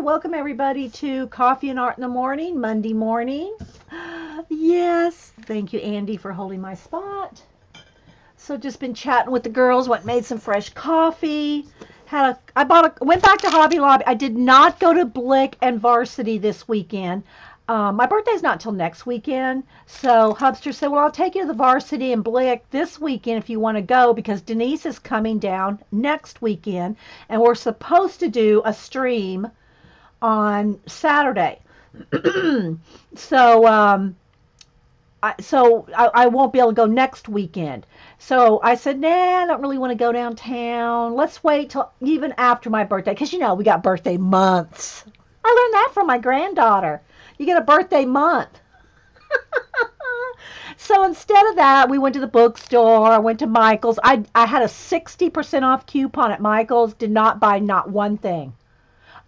Welcome everybody to Coffee and Art in the Morning, Monday morning. Yes, thank you, Andy, for holding my spot. So just been chatting with the girls, made some fresh coffee. Went back to Hobby Lobby. I did not go to Blick and Varsity this weekend. My birthday's not till next weekend. So Hubster said, well, I'll take you to the Varsity and Blick this weekend if you want to go, because Denise is coming down next weekend and we're supposed to do a stream on Saturday. so I won't be able to go next weekend. So I said, nah, I don't really want to go downtown. Let's wait till even after my birthday, because we got birthday months. I learned that from my granddaughter. You get a birthday month. So instead of that, we went to the bookstore. I went to Michael's. I had a 60% off coupon at Michael's. Did not buy not one thing.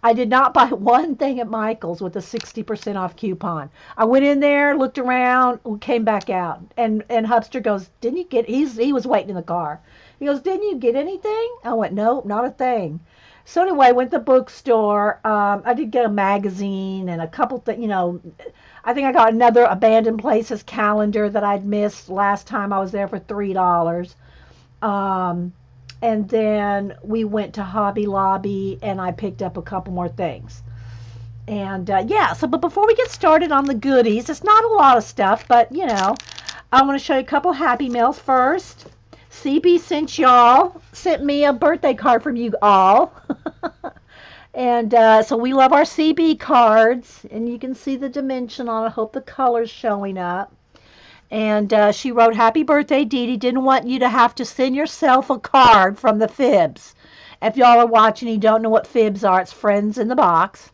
I did not buy one thing at Michael's with a 60% off coupon. I went in there, looked around, came back out. And Hubster goes, didn't you get, he was waiting in the car. He goes, didn't you get anything? I went, nope, not a thing. So anyway, I went to the bookstore. I did get a magazine and a couple things, I think I got another Abandoned Places calendar that I'd missed last time I was there for $3. And then we went to Hobby Lobby and I picked up a couple more things. And but before we get started on the goodies, it's not a lot of stuff, but I want to show you a couple Happy Mails first. CB sent me a birthday card from you all. And so we love our CB cards, and you can see the dimension on it. I hope the color's showing up. And she wrote, happy birthday, Dee Dee. Didn't want you to have to send yourself a card from the Fibs. If y'all are watching, you don't know what Fibs are. It's friends in the box.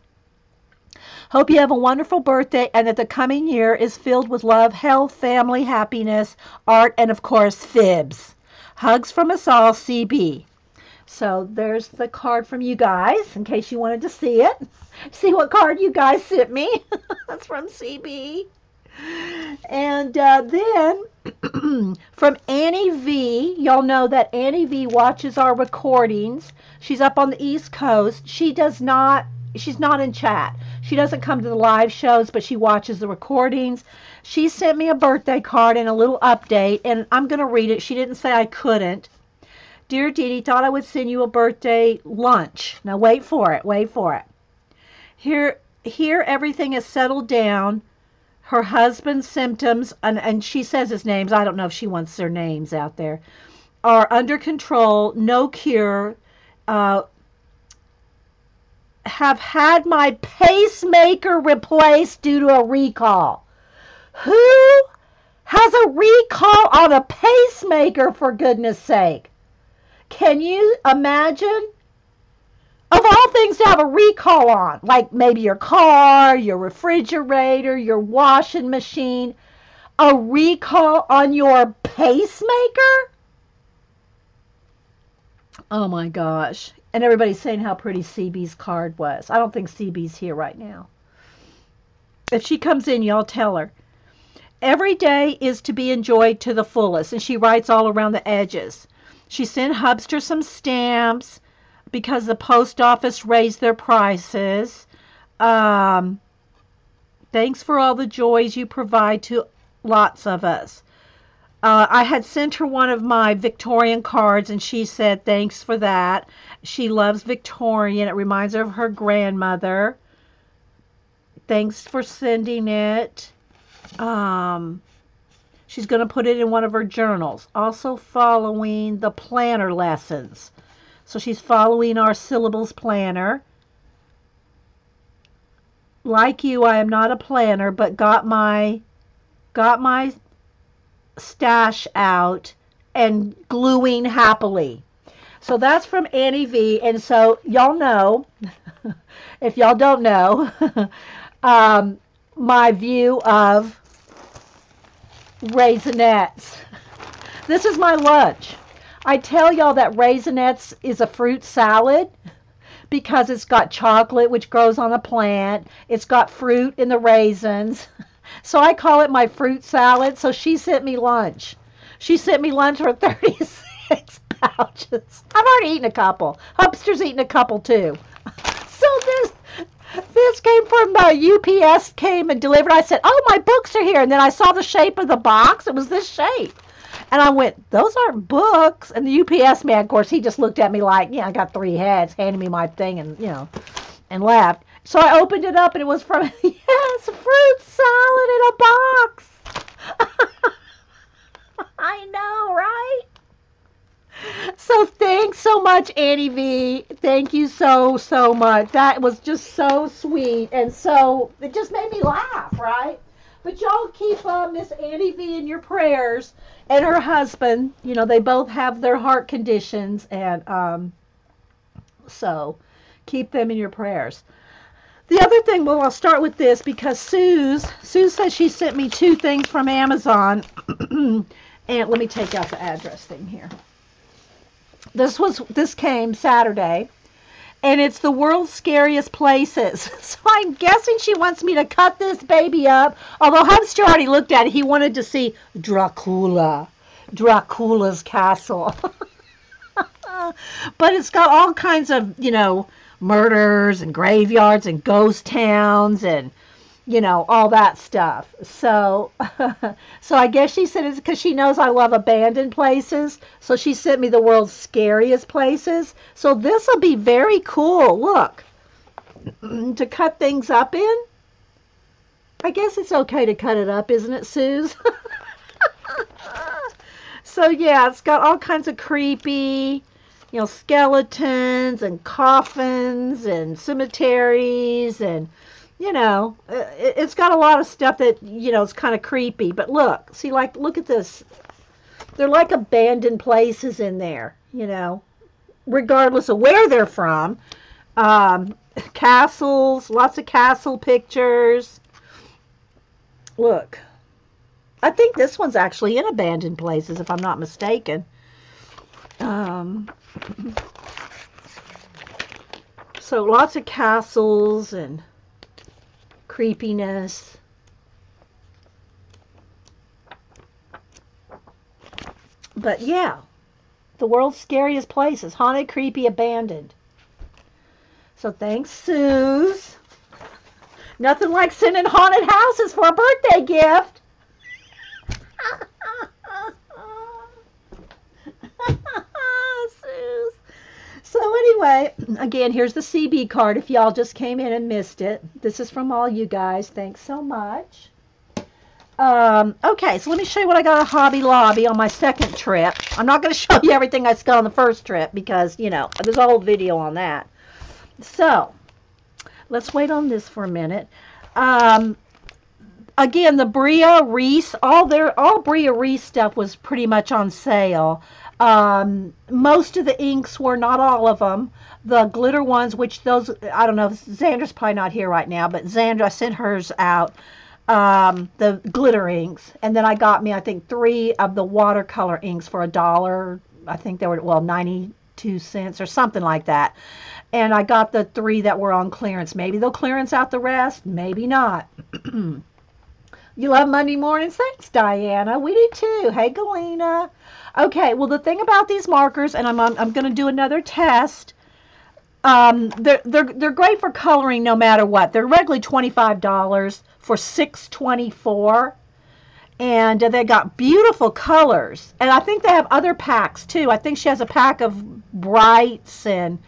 Hope you have a wonderful birthday and that the coming year is filled with love, health, family, happiness, art, and of course, Fibs. Hugs from us all, CB. So there's the card from you guys, in case you wanted to see it. See what card you guys sent me. That's from CB. And then from Annie V, y'all know that Annie V watches our recordings. She's up on the East Coast. She's not in chat. She doesn't come to the live shows, but she watches the recordings. She sent me a birthday card and a little update, and I'm going to read it. She didn't say I couldn't. Dear Dee Dee, thought I would send you a birthday lunch. Now wait for it. Here everything is settled down. Her husband's symptoms, and she says his names, I don't know if she wants their names out there, are under control, no cure, have had my pacemaker replaced due to a recall. Who has a recall on a pacemaker, for goodness sake? Can you imagine? Of all things to have a recall on, like maybe your car, your refrigerator, your washing machine, a recall on your pacemaker? Oh my gosh. And everybody's saying how pretty CB's card was. I don't think CB's here right now. If she comes in, y'all tell her. Every day is to be enjoyed to the fullest, and she writes all around the edges. She sent Hubster some stamps because the post office raised their prices. Thanks for all the joys you provide to lots of us. I had sent her one of my Victorian cards, and she said thanks for that. She loves Victorian. It reminds her of her grandmother. Thanks for sending it. She's going to put it in one of her journals. Also following the planner lessons. So she's following our syllables planner. Like you, I am not a planner, but got my stash out and gluing happily. So that's from Annie V. And so y'all know, if y'all don't know, my view of Raisinets. This is my lunch. I tell y'all that Raisinets is a fruit salad because it's got chocolate, which grows on a plant. It's got fruit in the raisins. So I call it my fruit salad. So she sent me lunch. She sent me lunch for 36 pouches. I've already eaten a couple. Hubster's eaten a couple too. So just came from UPS, came and delivered. I said, oh, my books are here. And then I saw the shape of the box. It was this shape. And I went, those aren't books. And the UPS man, of course, he just looked at me like, yeah, I got 3 heads, handed me my thing and, and left. So I opened it up and it was from, yes, fruit salad in a box. I know, right? So thanks so much, Annie V. Thank you so, so much. That was just so sweet. And so it just made me laugh, right? But y'all keep Miss Annie V in your prayers, and her husband. They both have their heart conditions, and so keep them in your prayers. The other thing, well, I'll start with this because Sue says she sent me 2 things from Amazon. And let me take out the address thing here. This came Saturday, and it's the world's scariest places. So I'm guessing she wants me to cut this baby up. Although Hubster already looked at it, he wanted to see Dracula's castle. But it's got all kinds of, murders and graveyards and ghost towns and all that stuff. So I guess she said it's because she knows I love abandoned places. So she sent me the world's scariest places. So this will be very cool. Look, to cut things up in. I guess it's okay to cut it up, isn't it, Suze? So yeah, it's got all kinds of creepy, skeletons and coffins and cemeteries and it's got a lot of stuff that, it's kind of creepy. But look at this. They're like abandoned places in there, regardless of where they're from. Castles, lots of castle pictures. Look, I think this one's actually in abandoned places, if I'm not mistaken. So lots of castles and creepiness. But yeah, the world's scariest places, haunted, creepy, abandoned. So thanks, Suze. Nothing like sending haunted houses for a birthday gift. Suze. So anyway, again, here's the CB card if y'all just came in and missed it. This is from all you guys. Thanks so much. Okay, so let me show you what I got at Hobby Lobby on my second trip. I'm not going to show you everything I got on the first trip because, there's a whole video on that. So, let's wait on this for a minute. Again, the Bria Reese, all Bria Reese stuff was pretty much on sale. Most of the inks were, not all of them. The glitter ones, which those, I don't know, Xandra's probably not here right now, but Xandra sent hers out, the glitter inks. And then I got me, I think, 3 of the watercolor inks for $1. I think they were, 92 cents or something like that. And I got the 3 that were on clearance. Maybe they'll clearance out the rest, maybe not. You love Monday mornings? Thanks, Diana. We do too. Hey, Galena. Okay, well, the thing about these markers, and I'm going to do another test. They're great for coloring no matter what. They're regularly $25 for $6.24, and they got beautiful colors. And I think they have other packs too. I think she has a pack of brights, and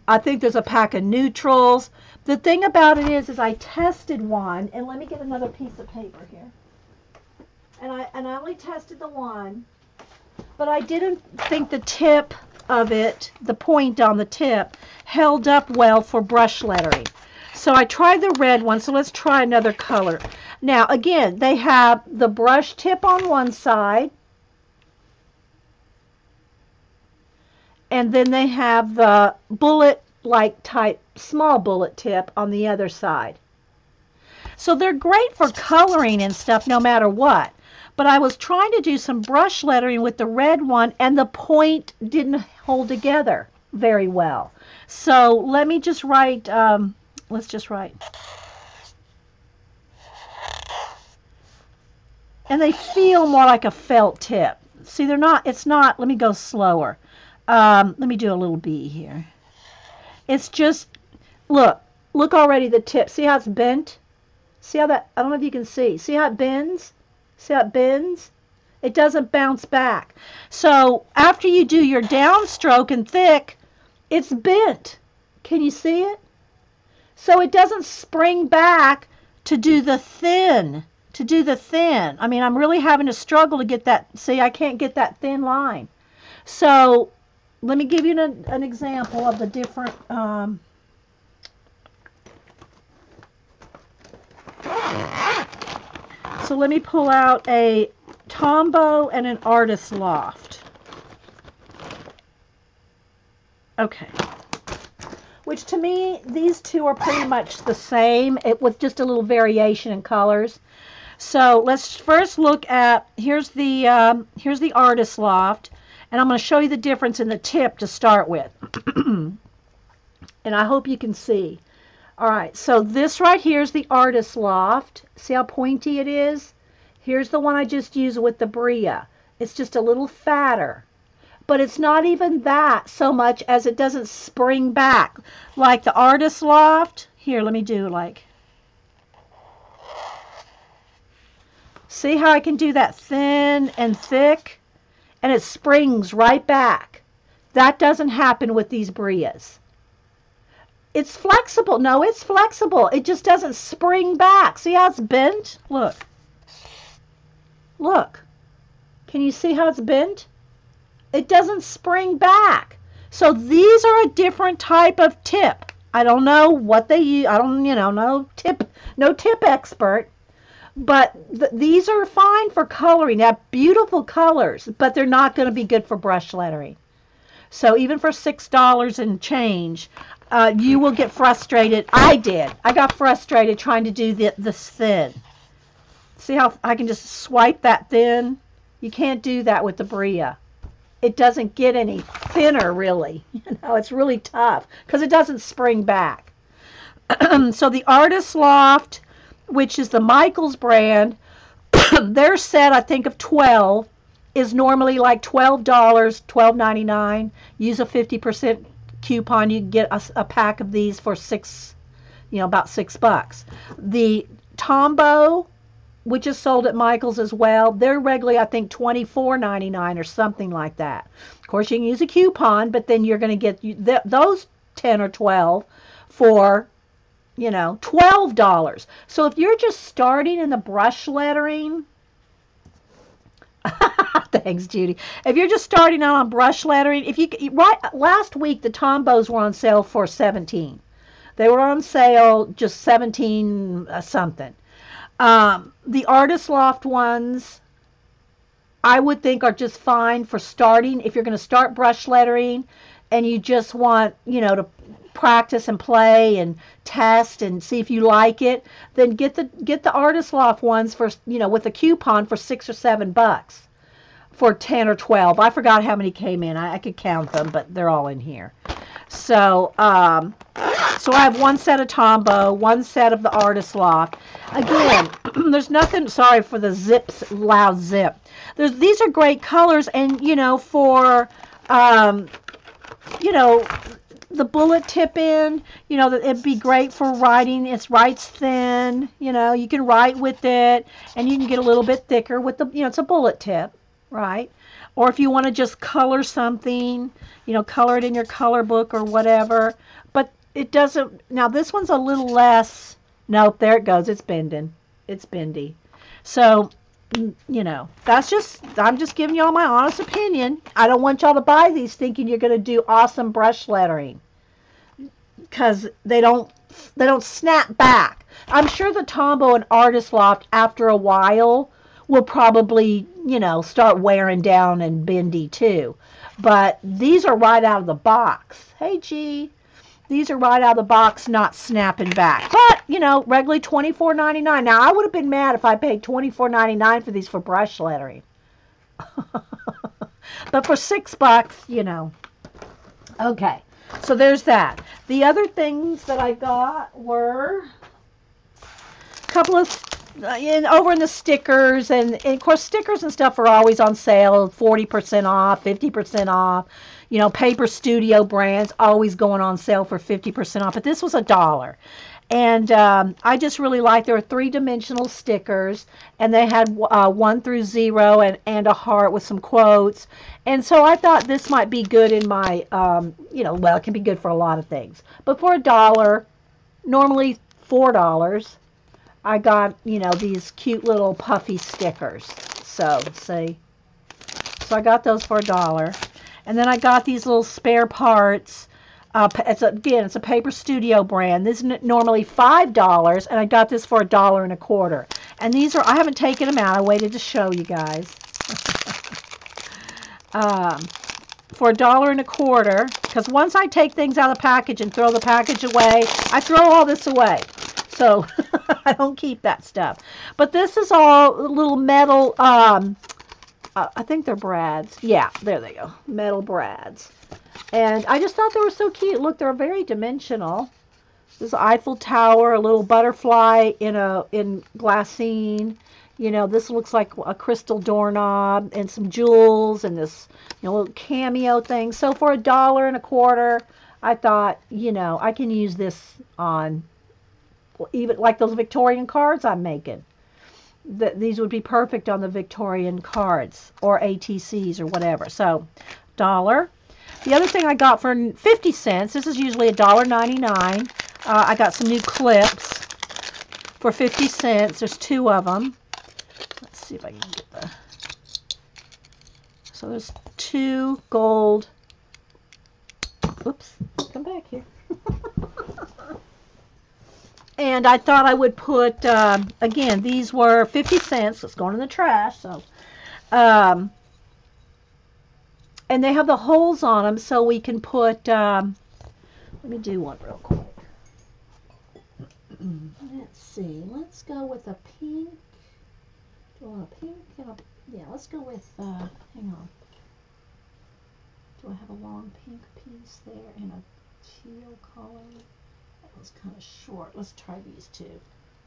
I think there's a pack of neutrals. The thing about it is I tested one, and let me get another piece of paper here. And I only tested the one, but I didn't think the tip of it, the point on the tip, held up well for brush lettering. So I tried the red one, so let's try another color. Now, again, they have the brush tip on one side, and then they have the bullet-like type small bullet tip on the other side. So they're great for coloring and stuff no matter what. But I was trying to do some brush lettering with the red one, and the point didn't hold together very well. So let me just write, let's just write. And they feel more like a felt tip. See, they're not, it's not, let me go slower. Let me do a little B here. It's just, look look already the tip. See how it's bent? See how that, I don't know if you can see. See how it bends? See how it bends? It doesn't bounce back. So after you do your downstroke and thick, it's bent. Can you see it? So it doesn't spring back to do the thin. I mean, I'm really having to struggle to get that. See, I can't get that thin line. So let me give you an example of the different. So let me pull out a Tombow and an Artist Loft. Okay. Which to me, these two are pretty much the same, with just a little variation in colors. So let's first look at, here's the Artist Loft, and I'm going to show you the difference in the tip to start with. And I hope you can see. All right, so this right here is the Artist Loft. See how pointy it is? Here's the one I just used with the Bria. It's just a little fatter. But it's not even that so much as it doesn't spring back. Like the Artist Loft. Here, let me do like. See how I can do that thin and thick? And it springs right back. That doesn't happen with these Brias. It's flexible. No, it's flexible. It just doesn't spring back. See how it's bent? Look. Look. Can you see how it's bent? It doesn't spring back. So these are a different type of tip. I don't know what they use. I don't, no tip expert. But these are fine for coloring. They have beautiful colors, but they're not going to be good for brush lettering. So even for $6 and change, you will get frustrated. I did. I got frustrated trying to do this thin. See how I can just swipe that thin? You can't do that with the Bria. It doesn't get any thinner, really. It's really tough because it doesn't spring back. So the Artist Loft, which is the Michaels brand, their set, I think, of 12 is normally like $12, $12.99. Use a 50% coupon. You can get a pack of these for about $6. The Tombow, which is sold at Michael's as well, they're regularly, I think, $24.99 or something like that. Of course, you can use a coupon, but then you're going to get those 10 or 12 for, $12. So if you're just starting in the brush lettering, thanks, Judy. If you're just starting out on brush lettering, last week the Tombows were on sale for $17. They were on sale just $17 something. The Artist Loft ones, I would think, are just fine for starting. If you're going to start brush lettering and you just want, to practice and play and test and see if you like it, then get the Artist Loft ones for, with a coupon for $6 or $7 for 10 or 12. I forgot how many came in. I could count them, but they're all in here. So, so I have one set of Tombow, one set of the Artist Loft. Again, there's nothing, sorry for the loud zip. These are great colors, and, for, the bullet tip in, it'd be great for writing. It writes thin, you can write with it, and you can get a little bit thicker with the, it's a bullet tip, right? Or if you want to just color something, color it in your color book or whatever. But it doesn't, now this one's a little less, nope, there it goes, it's bending. It's bendy. So, that's I'm just giving y'all my honest opinion. I don't want y'all to buy these thinking you're going to do awesome brush lettering, because they don't snap back. I'm sure the Tombow and Artist Loft, after a while, will probably, start wearing down and bendy too. But these are right out of the box. Hey, G. These are right out of the box, not snapping back. But, regularly $24.99. Now, I would have been mad if I paid $24.99 for these for brush lettering. But for $6, Okay, so there's that. The other things that I got were a couple of over in the stickers, and of course stickers and stuff are always on sale, 40% off, 50% off. You know, Paper Studio brands always going on sale for 50% off, but this was $1. And I just really like, there were three-dimensional stickers, and they had 1 through 0 and a heart with some quotes. And so I thought this might be good in my, you know, well, it can be good for a lot of things. But for $1, normally $4, I got, you know, these cute little puffy stickers. So, see. So I got those for $1. And then I got these little spare parts. Again, it's a Paper Studio brand. This is normally $5, and I got this for $1.25. And these are, I haven't taken them out. I waited to show you guys. For $1.25, because once I take things out of the package and throw the package away, I throw all this away. So I don't keep that stuff. But this is all little metal, I think they're brads. Yeah, there they go. Metal brads. And I just thought they were so cute. Look, they're very dimensional. This Eiffel Tower, a little butterfly in glassine. You know, this looks like a crystal doorknob and some jewels and this, you know, little cameo thing. So for $1.25, I thought, you know, I can use this on even like those Victorian cards I'm making. These would be perfect on the Victorian cards or ATCs or whatever. So, $1. The other thing I got for 50 cents, this is usually $1.99. I got some new clips for 50 cents. There's 2 of them. Let's see if I can get the... So there's 2 gold... Oops, come back here. And I thought I would put, again, these were 50 cents. It's going in the trash. So, and they have the holes on them, so we can put, let me do one real quick. Let's see. Let's go with a pink. Do I want a pink? Yeah, let's go with, hang on. Do I have a long pink piece there and a teal color? That was kind of short. Let's try these 2.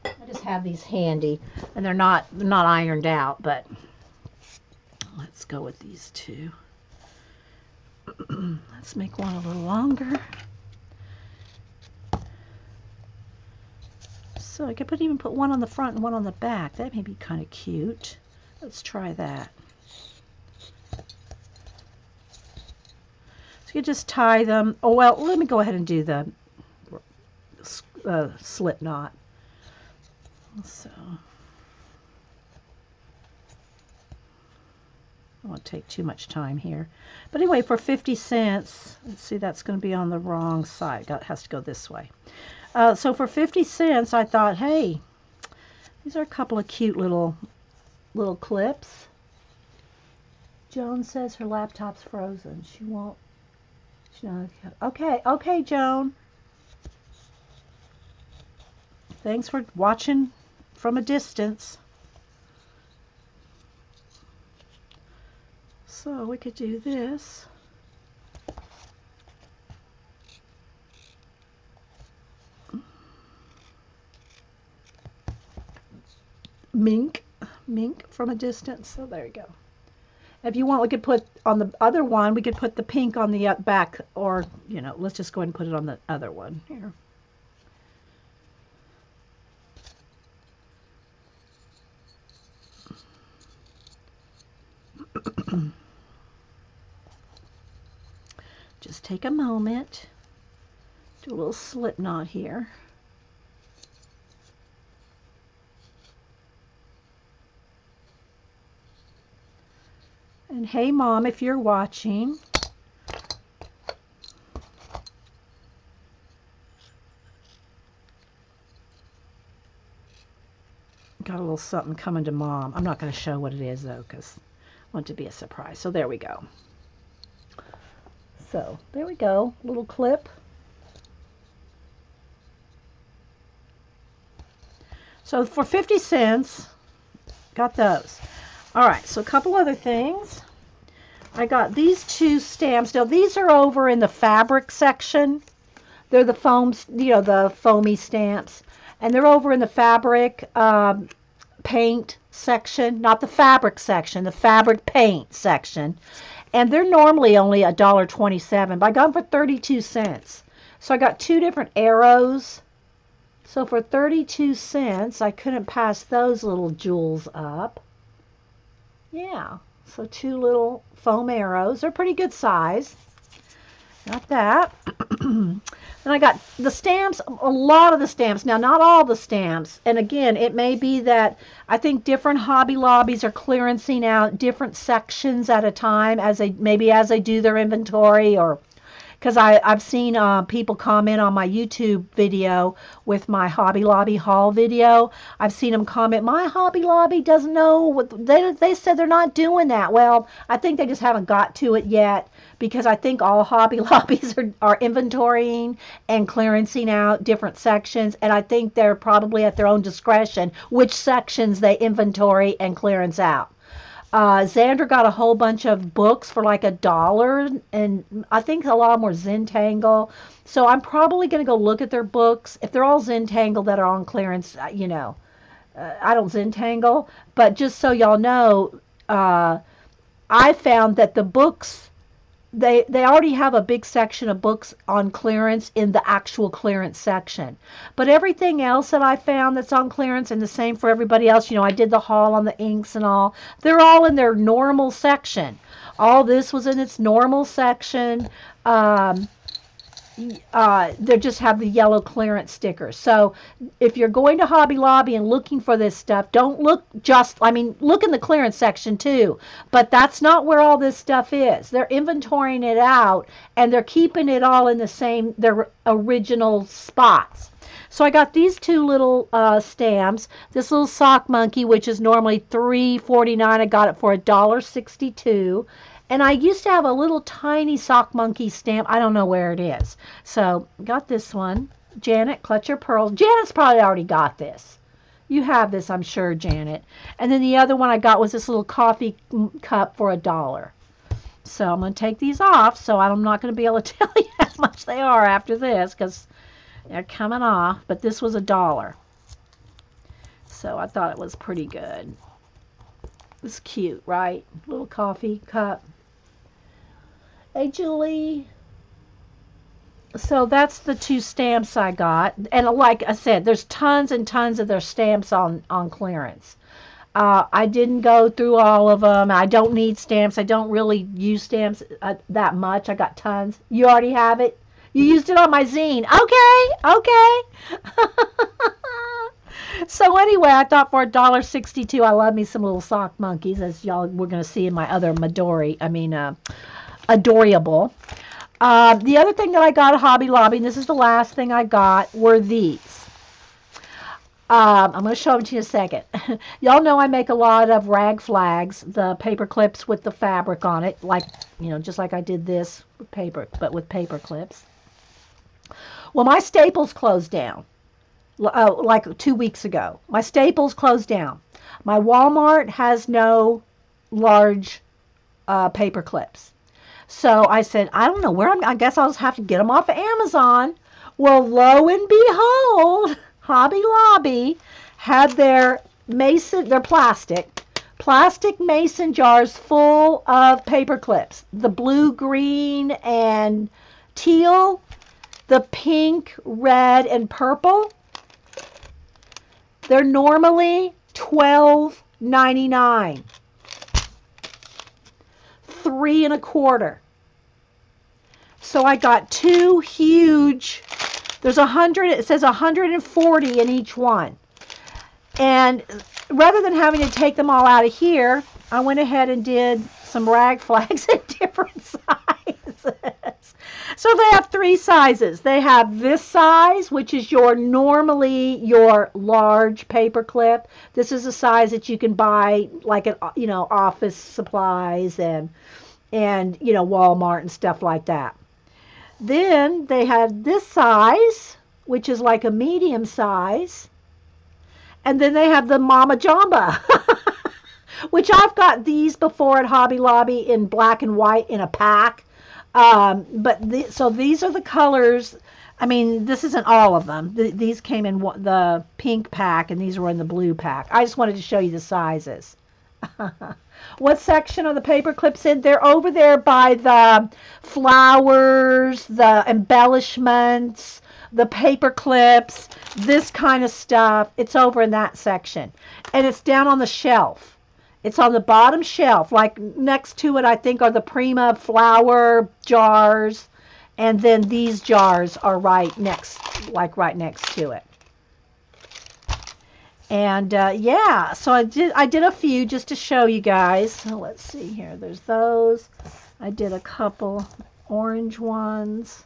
I just have these handy, and they're not ironed out, but let's go with these 2. Let's make one a little longer. So I could even put one on the front and one on the back. That may be kind of cute. Let's try that. So you just tie them. Oh, well, let me go ahead and do the slip knot. So I won't take too much time here. But anyway, for 50 cents, let's see, that's going to be on the wrong side. It has to go this way. So for 50 cents, I thought, hey, these are a couple of cute little clips. Joan says her laptop's frozen. She won't. Okay, Joan. Thanks for watching from a distance. So we could do this. Mink from a distance. So there you go. If you want, we could put on the other one, we could put the pink on the back, or, you know, let's just go ahead and put it on the other one here. Just take a moment, do a little slip knot here. And hey, Mom, if you're watching, got a little something coming to Mom. I'm not going to show what it is, though, because I want it to be a surprise. So there we go. So there we go, little clip. So for 50 cents, got those. All right, so a couple other things. I got these 2 stamps. Now these are over in the fabric section. They're the foams, you know, the foamy stamps, and they're over in the fabric paint section, not the fabric section, the fabric paint section. And they're normally only $1.27, but I got them for 32 cents. So I got two different arrows. So for 32 cents, I couldn't pass those little jewels up. Yeah, so two little foam arrows. They're pretty good size. Got that. Then I got the stamps, a lot of the stamps. Now, not all the stamps. And again, it may be that I think different Hobby Lobbies are clearancing out different sections at a time as they do their inventory, or because I've seen people comment on my YouTube video with my Hobby Lobby haul video. I've seen them comment, my Hobby Lobby doesn't know what they said they're not doing that. Well, I think they just haven't got to it yet, because I think all Hobby Lobbies are inventorying and clearancing out different sections, and I think they're probably at their own discretion which sections they inventory and clearance out. Xander got a whole bunch of books for like $1, and I think a lot of them were Zentangle. So I'm probably going to go look at their books. If they're all Zentangle that are on clearance, I don't Zentangle, but just so y'all know, I found that the books, they already have a big section of books on clearance in the actual clearance section. But everything else that I found that's on clearance, and the same for everybody else, I did the haul on the inks and all, they're all in their normal section. All this was in its normal section. They just have the yellow clearance stickers. So if you're going to Hobby Lobby and looking for this stuff, don't look look in the clearance section too, but that's not where all this stuff is. They're inventorying it out, and they're keeping it all in their original spots. So I got these two little stamps. This little sock monkey, which is normally $3.49, I got it for $1.62. And I used to have a little tiny sock monkey stamp. I don't know where it is. So got this one. Janet, Clutch Your Pearls. Janet's probably already got this. You have this, I'm sure, Janet. And then the other one I got was this little coffee cup for $1. So I'm going to take these off. So I'm not going to be able to tell you how much they are after this, because they're coming off. But this was $1. So I thought it was pretty good. It's cute, right? Little coffee cup. Hey, Julie. So that's the two stamps I got. And like I said, there's tons and tons of their stamps on clearance. I didn't go through all of them. I don't need stamps. I don't really use stamps that much. I got tons. You already have it? You used it on my zine. Okay. So anyway, I thought for $1.62, I love me some little sock monkeys, as y'all we're going to see in my other Adorable. The other thing that I got at Hobby Lobby, and this is the last thing I got, were these. I'm going to show them to you in a second. Y'all know I make a lot of rag flags, the paper clips with the fabric on it, like, just like I did this with paper, but with paper clips. Well, my Staples closed down. Like 2 weeks ago. My Staples closed down. My Walmart has no large paper clips. So I said, I don't know where I guess I'll just have to get them off of Amazon. Well, lo and behold, Hobby Lobby had their plastic mason jars full of paper clips. The blue, green, and teal, the pink, red, and purple. They're normally $12.99. $3.25. So I got two huge. There's 100. It says 140 in each one. And rather than having to take them all out of here, I went ahead and did some rag flags in different sizes. So they have three sizes. They have this size, which is normally your large paper clip. This is a size that you can buy like at office supplies and Walmart and stuff like that. Then they had this size, which is like a medium size. And then they have the Mama Jamba, which I've got these before at Hobby Lobby in black and white in a pack. So these are the colors. I mean, this isn't all of them. These came in the pink pack, and these were in the blue pack. I just wanted to show you the sizes. What section are the paper clips in? They're over there by the flowers, the embellishments, the paper clips, this kind of stuff. It's over in that section. And it's down on the shelf. It's on the bottom shelf. Like next to it, I think, are the Prima flower jars. And then these jars are right next to it. And yeah, so I did a few just to show you guys. So let's see here. There's those. I did a couple orange ones.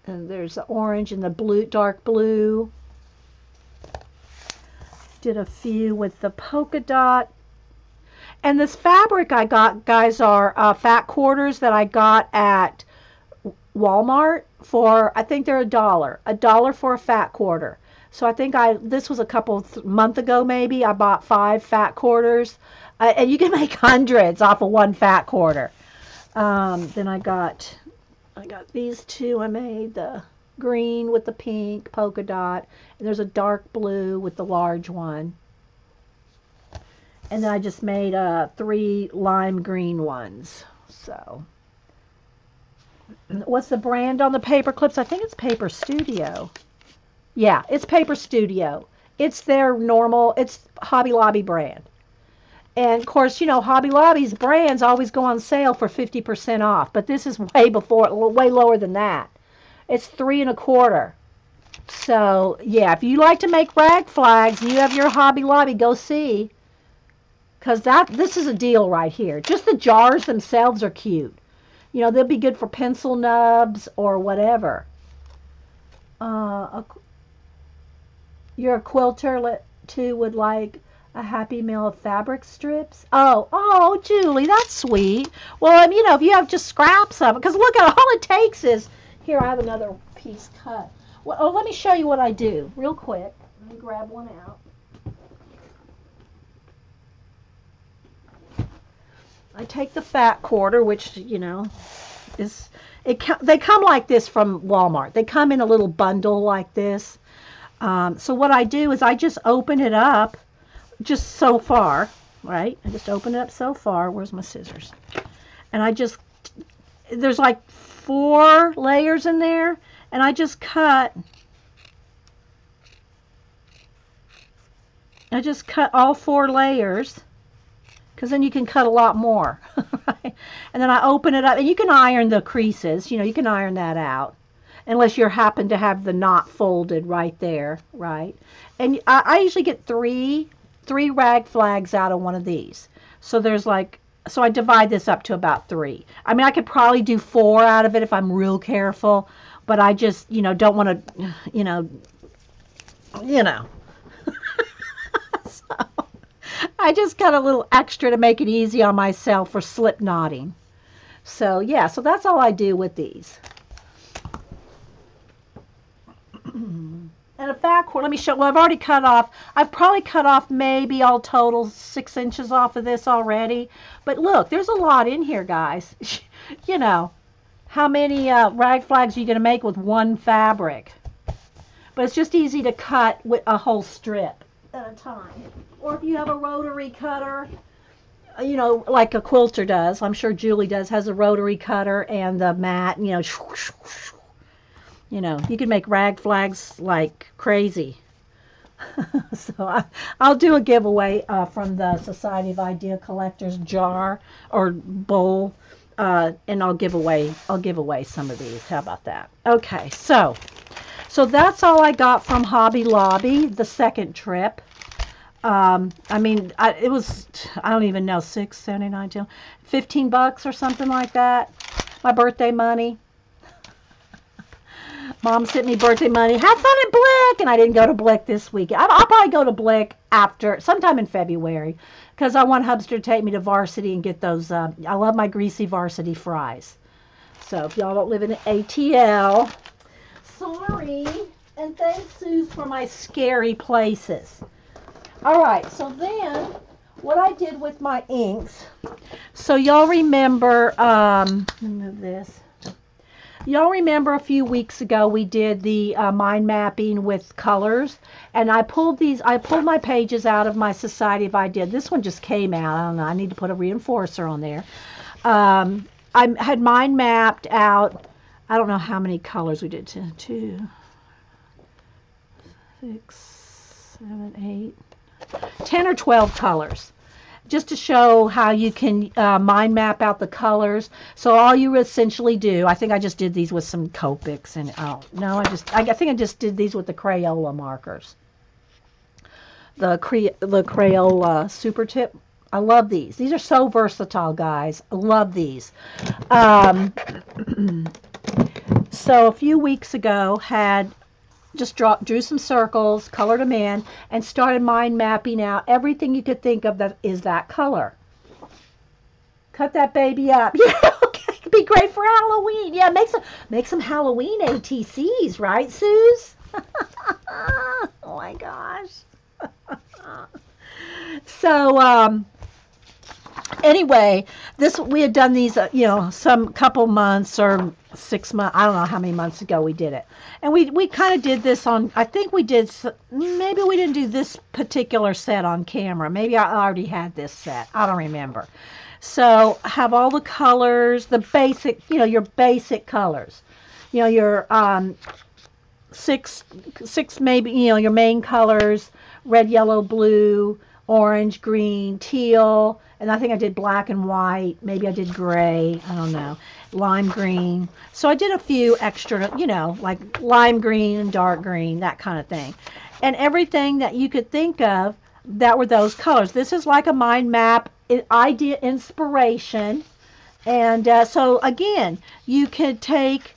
And there's the orange and the blue, dark blue. Did a few with the polka dot. And this fabric I got, guys, are fat quarters that I got at Walmart for, I think they're $1 for a fat quarter. So I think this was a couple months ago maybe. I bought 5 fat quarters, and you can make hundreds off of one fat quarter. Then I got these two. I made the green with the pink polka dot, and there's a dark blue with the large one. And then I just made 3 lime green ones. So. What's the brand on the paper clips? I think it's Paper Studio. Yeah, it's Paper Studio. It's their normal, it's Hobby Lobby brand. And of course, you know, Hobby Lobby's brands always go on sale for 50% off, but this is way lower than that. It's 3 1/4. So yeah, if you like to make rag flags and you have your Hobby Lobby, go see. Because this is a deal right here. Just the jars themselves are cute. You know, they'll be good for pencil nubs or whatever. You're a quilter too, would like a Happy Meal of fabric strips. Oh, Julie, that's sweet. Well, you know, if you have just scraps of it, because look at all it takes is, here, I have another piece cut. Well, let me show you what I do real quick. Let me grab one out. I take the fat quarter, which, you know, they come like this from Walmart. They come in a little bundle like this. So what I do is I just open it up just so far, right? I just open it up so far. Where's my scissors? And there's like 4 layers in there, and I just cut all 4 layers. Because then you can cut a lot more, right? And then I open it up, and you can iron the creases. You know, you can iron that out, unless you happen to have the knot folded right there, right? And I usually get three rag flags out of one of these. So so I divide this up to about 3. I mean, I could probably do 4 out of it if I'm real careful, but I just, you know, don't want to, you know. So, I just got a little extra to make it easy on myself for slip knotting. So yeah, so that's all I do with these. And a fat quarter, let me show, well, I've probably cut off maybe all total 6 inches off of this already. But look, there's a lot in here, guys. You know, how many rag flags are you going to make with one fabric? But it's just easy to cut with a whole strip at a time. Or if you have a rotary cutter, you know, like a quilter does, I'm sure Julie does, has a rotary cutter and the mat, you know, you can make rag flags like crazy. So I'll do a giveaway from the Society of Idea Collectors jar or bowl, and I'll give away some of these. How about that? Okay, so that's all I got from Hobby Lobby the second trip. I mean, it was, I don't even know, $6.79, $15 or something like that. My birthday money. Mom sent me birthday money. Have fun at Blick, and I didn't go to Blick this week. I'll probably go to Blick sometime in February, because I want Hubster to take me to Varsity and get those. I love my greasy Varsity fries. So if y'all don't live in ATL, sorry. And thanks, Suze, for my scary places. All right, so then what I did with my inks, so y'all remember, let me move this. Y'all remember a few weeks ago we did the mind mapping with colors, and I pulled my pages out of my Society of Idea. This one just came out. I don't know. I need to put a reinforcer on there. I had mind mapped out. I don't know how many colors we did. Two, 6, 7, 8, 10 or 12 colors, just to show how you can mind map out the colors. So all you essentially do, I think I just did these with some Copics, and oh no, I think I just did these with the Crayola markers, the Crayola Super Tip. I love these. These are so versatile, guys. I love these. Um, so a few weeks ago, had just drew some circles, colored them in, and started mind mapping out everything you could think of that is that color. Cut that baby up. Yeah, okay. It'd be great for Halloween. Yeah, make some Halloween ATCs, right, Suze? Oh my gosh. So, anyway, this we had done these, some couple months or 6 months. I don't know how many months ago we did it, and we kind of did this on. I think we did. Maybe we didn't do this particular set on camera. Maybe I already had this set. I don't remember. So have all the colors, the basic, your basic colors. Your six maybe, your main colors: red, yellow, blue, orange, green, teal, and I think I did black and white. Maybe I did gray. I don't know. Lime green. So I did a few extra, like lime green and dark green, that kind of thing. And everything that you could think of that were those colors. This is like a mind map, idea inspiration. And so again, you could take,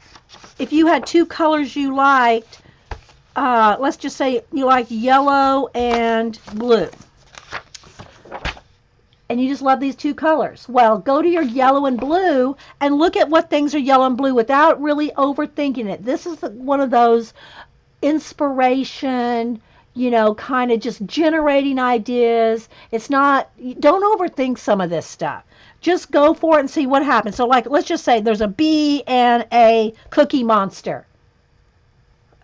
if you had two colors you liked, let's just say you like yellow and blue, and you just love these two colors. Well, go to your yellow and blue and look at what things are yellow and blue without really overthinking it. This is one of those inspiration, kind of just generating ideas. It's not, don't overthink some of this stuff. Just go for it and see what happens. So like, let's just say there's a bee and a cookie monster.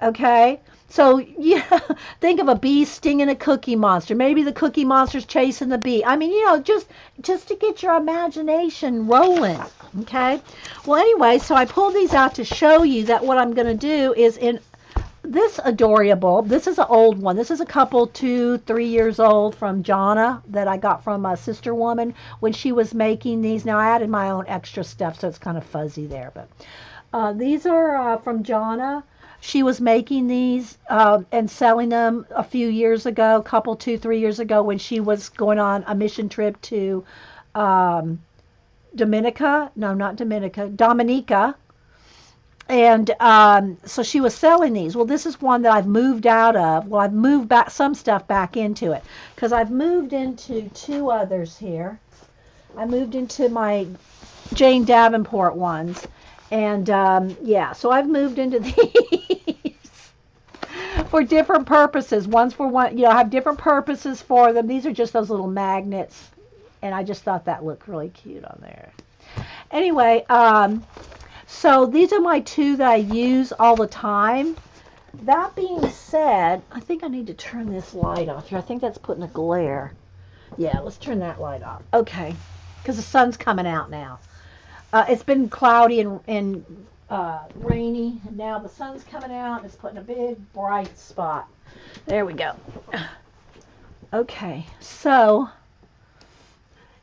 Okay? So, yeah, think of a bee stinging a cookie monster. Maybe the cookie monster's chasing the bee. I mean, just to get your imagination rolling. Okay? Well, anyway, so I pulled these out to show you that what I'm going to do is in this adorable, this is an old one. This is a couple, 2-3 years old, from Jonna that I got from a sister woman when she was making these. Now, I added my own extra stuff, so it's kind of fuzzy there. But these are from Jonna. She was making these and selling them a few years ago, 2-3 years ago, when she was going on a mission trip to Dominica. No, not Dominica. Dominica. And so she was selling these. Well, this is one that I've moved out of. Well, I've moved back some stuff back into it because I've moved into two others here. I moved into my Jane Davenport ones. And yeah, so I've moved into these for different purposes. One's for one, I have different purposes for them. These are just those little magnets, and I just thought that looked really cute on there. Anyway, so these are my two that I use all the time. That being said, I think I need to turn this light off here. I think that's putting a glare. Yeah, let's turn that light off. Okay, because the sun's coming out now. It's been cloudy and rainy, and now the sun's coming out and it's putting a big bright spot. There we go. Okay, so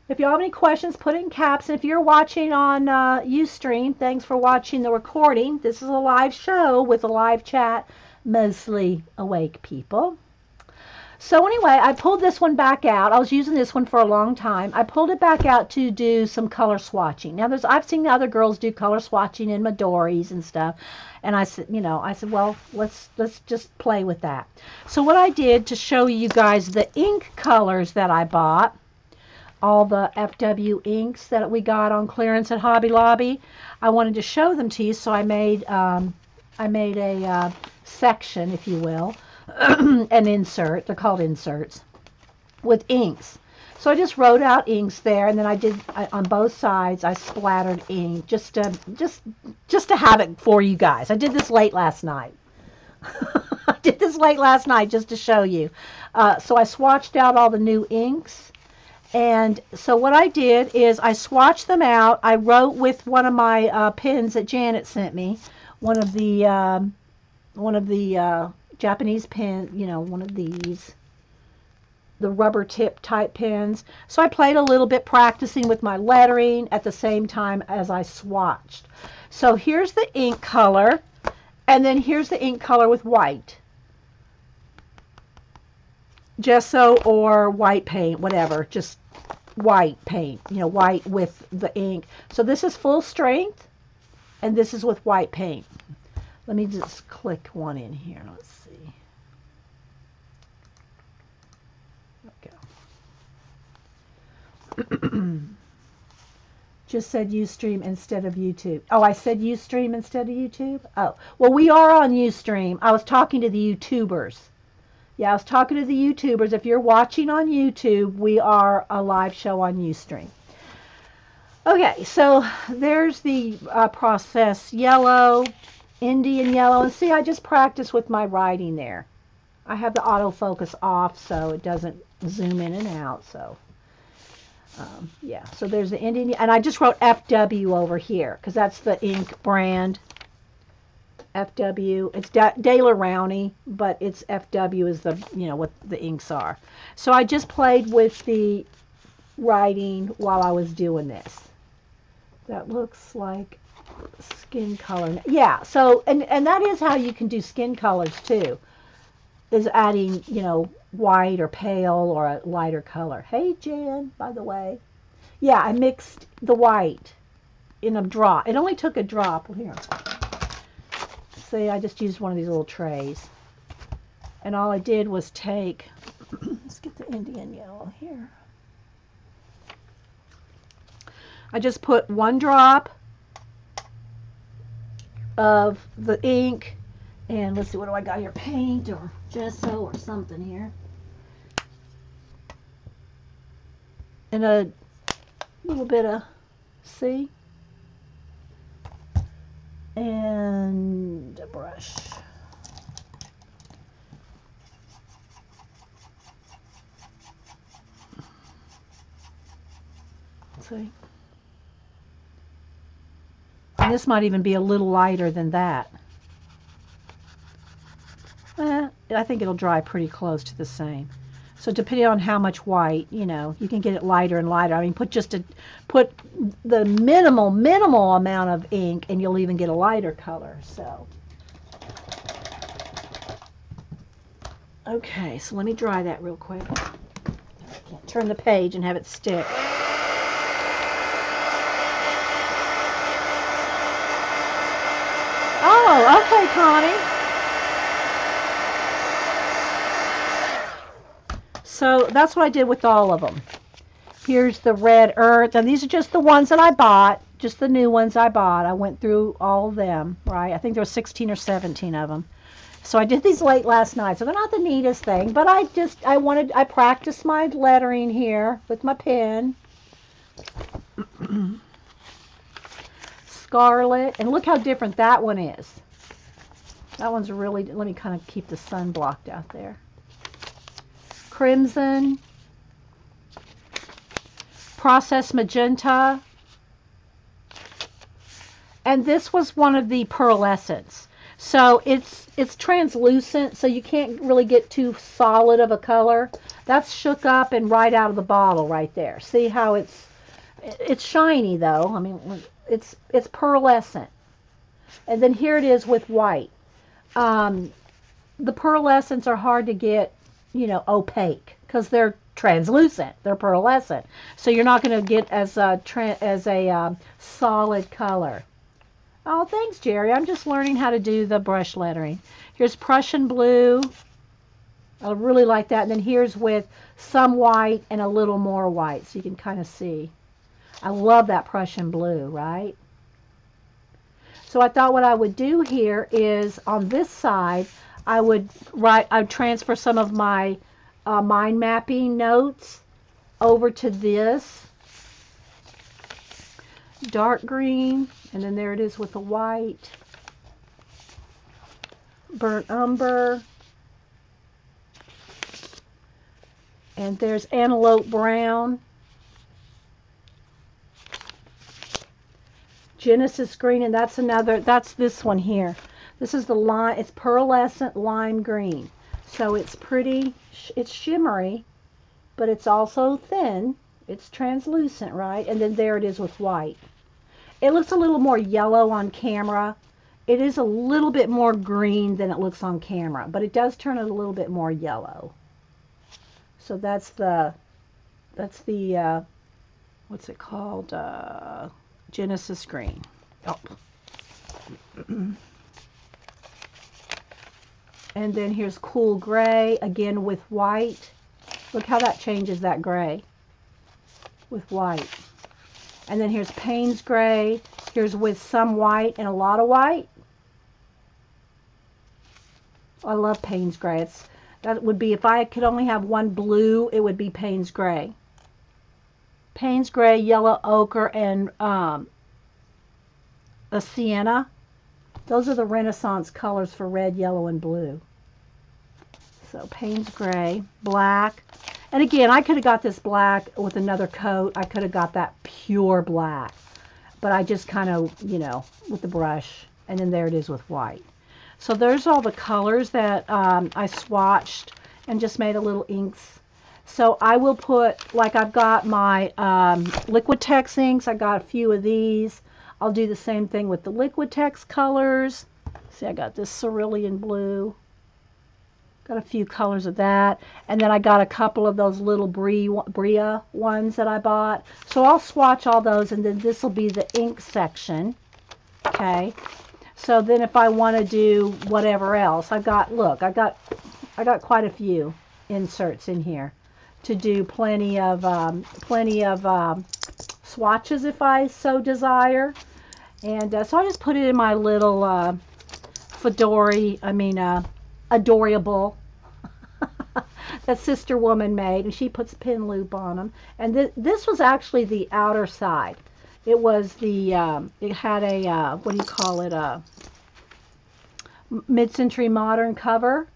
if you have any questions, put it in caps. And if you're watching on Ustream, thanks for watching the recording. This is a live show with a live chat, mostly awake people. So anyway, I pulled this one back out. I was using this one for a long time. I pulled it back out to do some color swatching. Now, I've seen the other girls do color swatching in Midori's and stuff, and I said, well, let's just play with that. So what I did to show you guys the ink colors that I bought, all the FW inks that we got on clearance at Hobby Lobby, I wanted to show them to you. So I made a section, if you will. An insert, they're called inserts, with inks. So I just wrote out inks there, and then on both sides I splattered ink just to have it for you guys. I did this late last night. I did this late last night just to show you. So I swatched out all the new inks. And so what I did is I swatched them out. I wrote with one of my pens that Janet sent me, one of the Japanese pen, one of these, the rubber tip type pens. So I played a little bit practicing with my lettering at the same time as I swatched. So here's the ink color, and then here's the ink color with white. Gesso or white paint, whatever, just white paint, white with the ink. So this is full strength, and this is with white paint. Let me just click one in here. Let's see. Okay. Just said Ustream instead of YouTube. Oh, I said Ustream instead of YouTube? Oh, well, we are on Ustream. I was talking to the YouTubers. Yeah, I was talking to the YouTubers. If you're watching on YouTube, we are a live show on Ustream. Okay, so there's the process yellow, Indian yellow. And see, I just practiced with my writing there. I have the autofocus off so it doesn't zoom in and out. So, yeah, so there's the Indian. And I just wrote FW over here because that's the ink brand. FW, it's Daler Rowney, but it's FW is the, what the inks are. So I just played with the writing while I was doing this. That looks like skin color. Yeah, so, and that is how you can do skin colors too, is adding, white or pale or a lighter color. Hey, Jan, by the way. Yeah, I mixed the white in a drop. It only took a drop. Here. See, I just used one of these little trays. And all I did was take, let's get the Indian yellow here. I just put one drop of the ink, and let's see, what do I got here? Paint or gesso or something here. And a little bit of, see? And a brush. See? And this might even be a little lighter than that. I think it'll dry pretty close to the same. So depending on how much white, you can get it lighter and lighter. I mean, put the minimal amount of ink, and you'll even get a lighter color. So, okay, so let me dry that real quick. Turn the page and have it stick. Oh, okay, Connie. So that's what I did with all of them. Here's the red earth, and these are just the ones that I bought, just the new ones I bought. I went through all of them, right? I think there were 16 or 17 of them. So I did these late last night, so they're not the neatest thing, but I practiced my lettering here with my pen. Scarlet, and look how different that one is. That one's really, let me kind of keep the sun blocked out there. Crimson, process magenta, and this was one of the pearlescents. So it's translucent, so you can't really get too solid of a color. That's shook up and right out of the bottle right there. See how it's shiny though. I mean, it's pearlescent. And then here it is with white. The pearlescents are hard to get, opaque because they're translucent. They're pearlescent. So you're not going to get as a solid color. Oh, thanks, Jerry. I'm just learning how to do the brush lettering. Here's Prussian blue. I really like that. And then here's with some white and a little more white, so you can kind of see. I love that Prussian blue, right? So I thought what I would do here is on this side, I'd transfer some of my mind mapping notes over to this dark green, and then there it is with the white, burnt umber, and there's antelope brown, Genesis green, and that's this one here. This is the lime, it's pearlescent lime green. So it's pretty, it's shimmery, but it's also thin. It's translucent, right? And then there it is with white. It looks a little more yellow on camera. It is a little bit more green than it looks on camera, but it does turn it a little bit more yellow. So that's the what's it called? Genesis green. Oh. And then here's cool gray, again with white. Look how that changes that gray with white. And then here's Payne's gray. Here's with some white and a lot of white. I love Payne's gray. That would be, if I could only have one blue, it would be Payne's gray. Payne's gray, yellow ochre, and a sienna. Those are the Renaissance colors for red, yellow, and blue. So Payne's gray, black. And again, I could have got this black with another coat. I could have got that pure black. But I just kind of, with the brush. And then there it is with white. So there's all the colors that I swatched and just made a little inks. So I will put, like I've got my Liquitex inks. I got a few of these. I'll do the same thing with the Liquitex colors. See, I got this cerulean blue. Got a few colors of that. And then I got a couple of those little Bria ones that I bought. So I'll swatch all those, and then this will be the ink section. Okay. So then if I want to do whatever else, I got quite a few inserts in here to do plenty of swatches if I so desire. And so I just put it in my little adorable that Sister Woman made, and she puts a pin loop on them. And this was actually the outer side. It was the it had a what do you call it, a mid-century modern cover.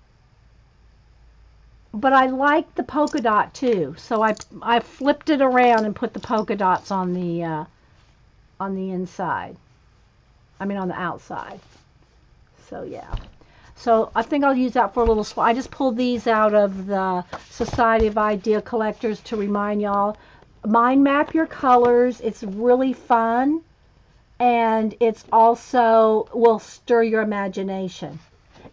But I liked the polka dot too, so I flipped it around and put the polka dots on the inside. On the outside. So yeah. So I think I'll use that for a little swatch. I just pulled these out of the Society of Idea Collectors to remind y'all. Mind map your colors. It's really fun, and it's also will stir your imagination.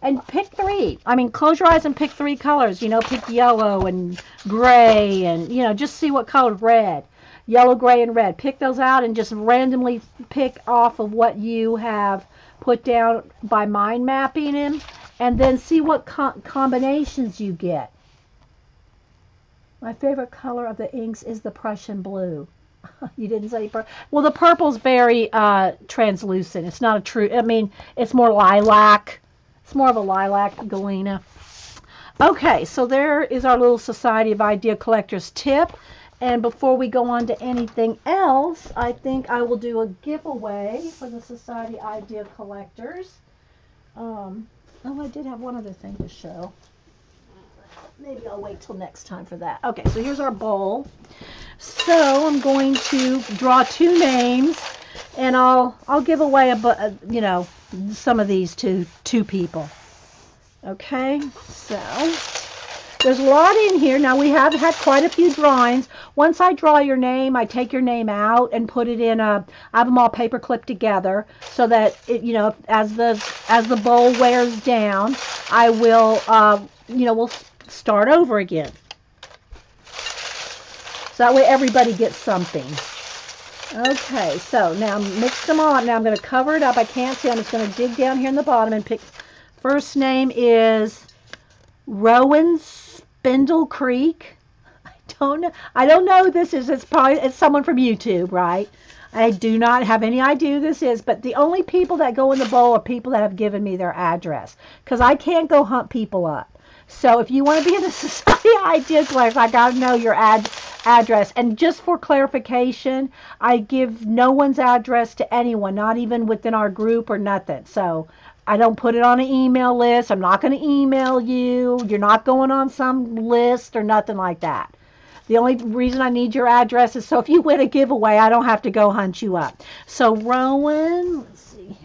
And pick 3. Close your eyes and pick 3 colors. Pick yellow and gray, and just see what color. Red, yellow, gray, and red. Pick those out and just randomly pick off of what you have put down by mind mapping them, and then see what combinations you get. My favorite color of the inks is the Prussian blue. You didn't say purple. Well, the purple's very translucent. It's not a true, it's more lilac. It's more of a lilac galena. Okay, so there is our little Society of Idea Collectors tip. And before we go on to anything else, I think I will do a giveaway for the Society Idea Collectors. I did have one other thing to show. Maybe I'll wait till next time for that. Okay, so here's our bowl. So I'm going to draw 2 names, and I'll give away some of these to 2 people. Okay, so there's a lot in here. Now, we have had quite a few drawings. Once I draw your name, I take your name out and put it in I have them all paper clipped together so that it, as the bowl wears down, I will, we'll start over again. So that way everybody gets something. Okay, so now mix them all up. Now I'm going to cover it up. I can't see. I'm just going to dig down here in the bottom and pick. First name is Rowan Spindle Creek. I don't know who this is. It's someone from YouTube, right? I do not have any idea who this is, but the only people that go in the bowl are people that have given me their address, because I can't go hunt people up. So if you want to be in the Society Idea Collective, I got to know your address. And just for clarification, I give no one's address to anyone, not even within our group or nothing. So I don't put it on an email list. I'm not going to email you. You're not going on some list or nothing like that. The only reason I need your address is so if you win a giveaway, I don't have to go hunt you up. So Rowan, let's see.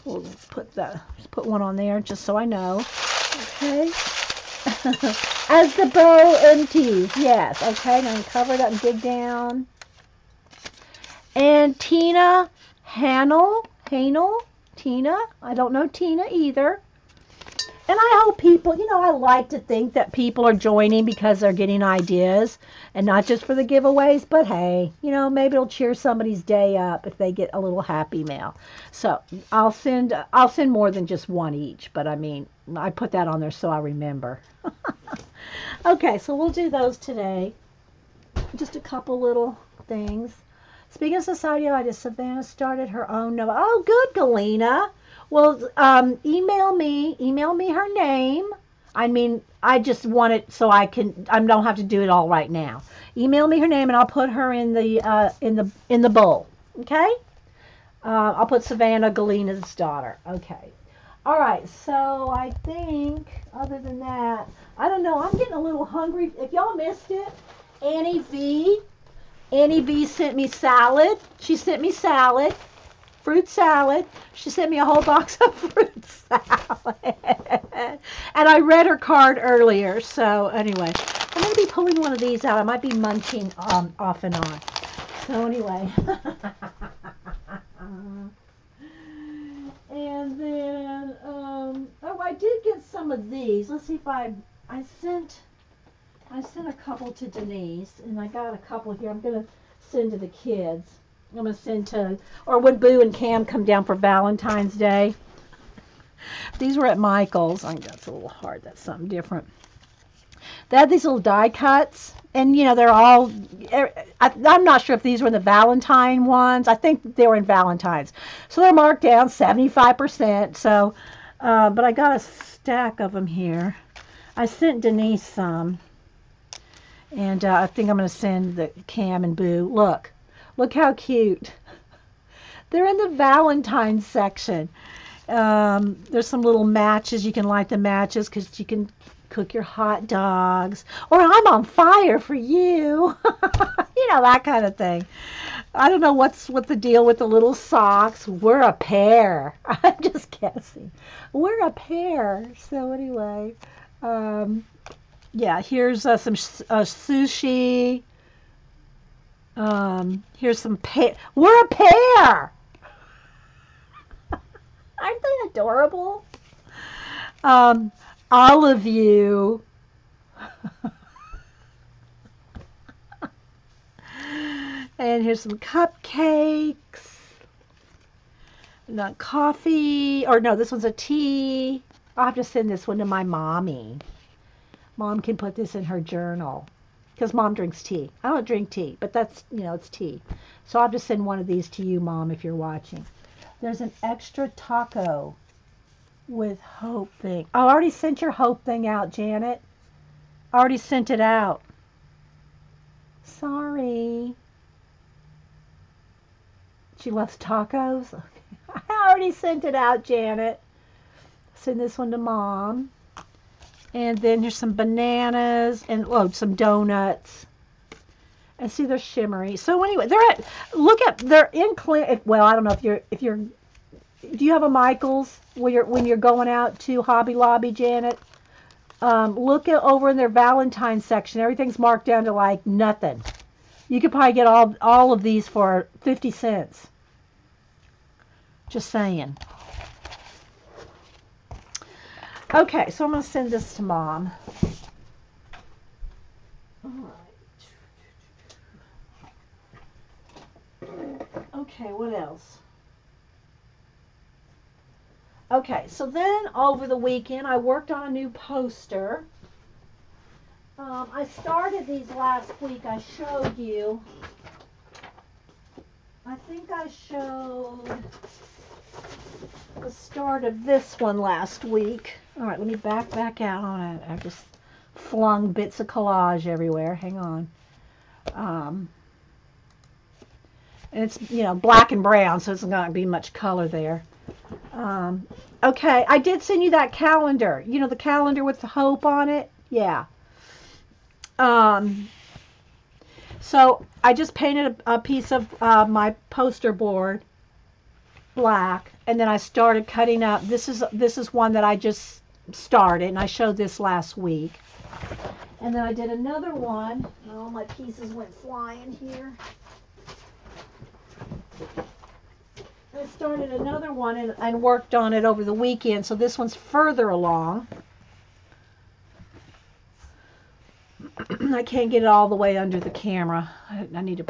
We'll put one on there just so I know. Okay. As the bow empties, yes. Okay, now cover it up and dig down. And Tina Hanel, Tina. I don't know Tina either. And I hope people, I like to think that people are joining because they're getting ideas and not just for the giveaways, but hey, maybe it'll cheer somebody's day up if they get a little happy mail. So I'll send more than just one each, but I mean, I put that on there so I remember. Okay, so we'll do those today. Just a couple little things. Speaking of Society Ideas, Savannah started her own. Oh, good, Galena. Well, email me her name. I mean, I just want it so I don't have to do it all right now. Email me her name and I'll put her in the bowl. Okay? I'll put Savannah, Galena's daughter. Okay. All right. So I think other than that, I don't know. I'm getting a little hungry. If y'all missed it, Annie V sent me salad. She sent me salad. Fruit salad. She sent me a whole box of fruit salad. And I read her card earlier. So anyway, I'm going to be pulling one of these out. I might be munching off and on. So anyway. And then, I did get some of these. Let's see if I sent a couple to Denise. And I got a couple here. I'm going to send to the kids. I'm going to send to, or when Boo and Cam come down for Valentine's Day. These were at Michael's. I think that's a little hard. That's something different. They had these little die cuts, and they're all, I'm not sure if these were the Valentine ones. I think they were in Valentine's. So they're marked down 75%. So, but I got a stack of them here. I sent Denise some, and I think I'm going to send the Cam and Boo. Look how cute. They're in the Valentine's section. There's some little matches. You can light the matches because you can cook your hot dogs. Or I'm on fire for you. That kind of thing. I don't know what's the deal with the little socks. We're a pair. I'm just guessing. We're a pair. So anyway, yeah, here's some sushi. Here's some we're a pair. Aren't they adorable? All of you. And here's some cupcakes. Not coffee. Or no, this one's a tea. I'll have to send this one to my mommy. Mom can put this in her journal. Because Mom drinks tea. I don't drink tea, but that's, it's tea. So I'll just send one of these to you, Mom, if you're watching. There's an extra taco with Hope thing. I already sent your Hope thing out, Janet. I already sent it out. Sorry. She loves tacos? Okay. I already sent it out, Janet. Send this one to Mom. And then here's some bananas and some donuts. And see, they're shimmery. So anyway, they're in clear. Well, I don't know if you're. Do you have a Michael's when you're going out to Hobby Lobby, Janet? Look over in their Valentine's section. Everything's marked down to like nothing. You could probably get all of these for 50 cents. Just saying. Okay, so I'm going to send this to Mom. All right. Okay, what else? Okay, so then over the weekend I worked on a new poster. I started these last week. I showed you. I think I showed the start of this one last week. All right, let me back out on it. I've just flung bits of collage everywhere. Hang on. Um, and it's, black and brown, so it's not going to be much color there. Um, okay, I did send you that calendar. The calendar with the hope on it? Yeah. Um, so I just painted a piece of my poster board black, and then I started cutting up. This is one that I just started, and I showed this last week. And then I did another one. All my pieces went flying here. I started another one and worked on it over the weekend, so this one's further along. I can't get it all the way under the camera. I need to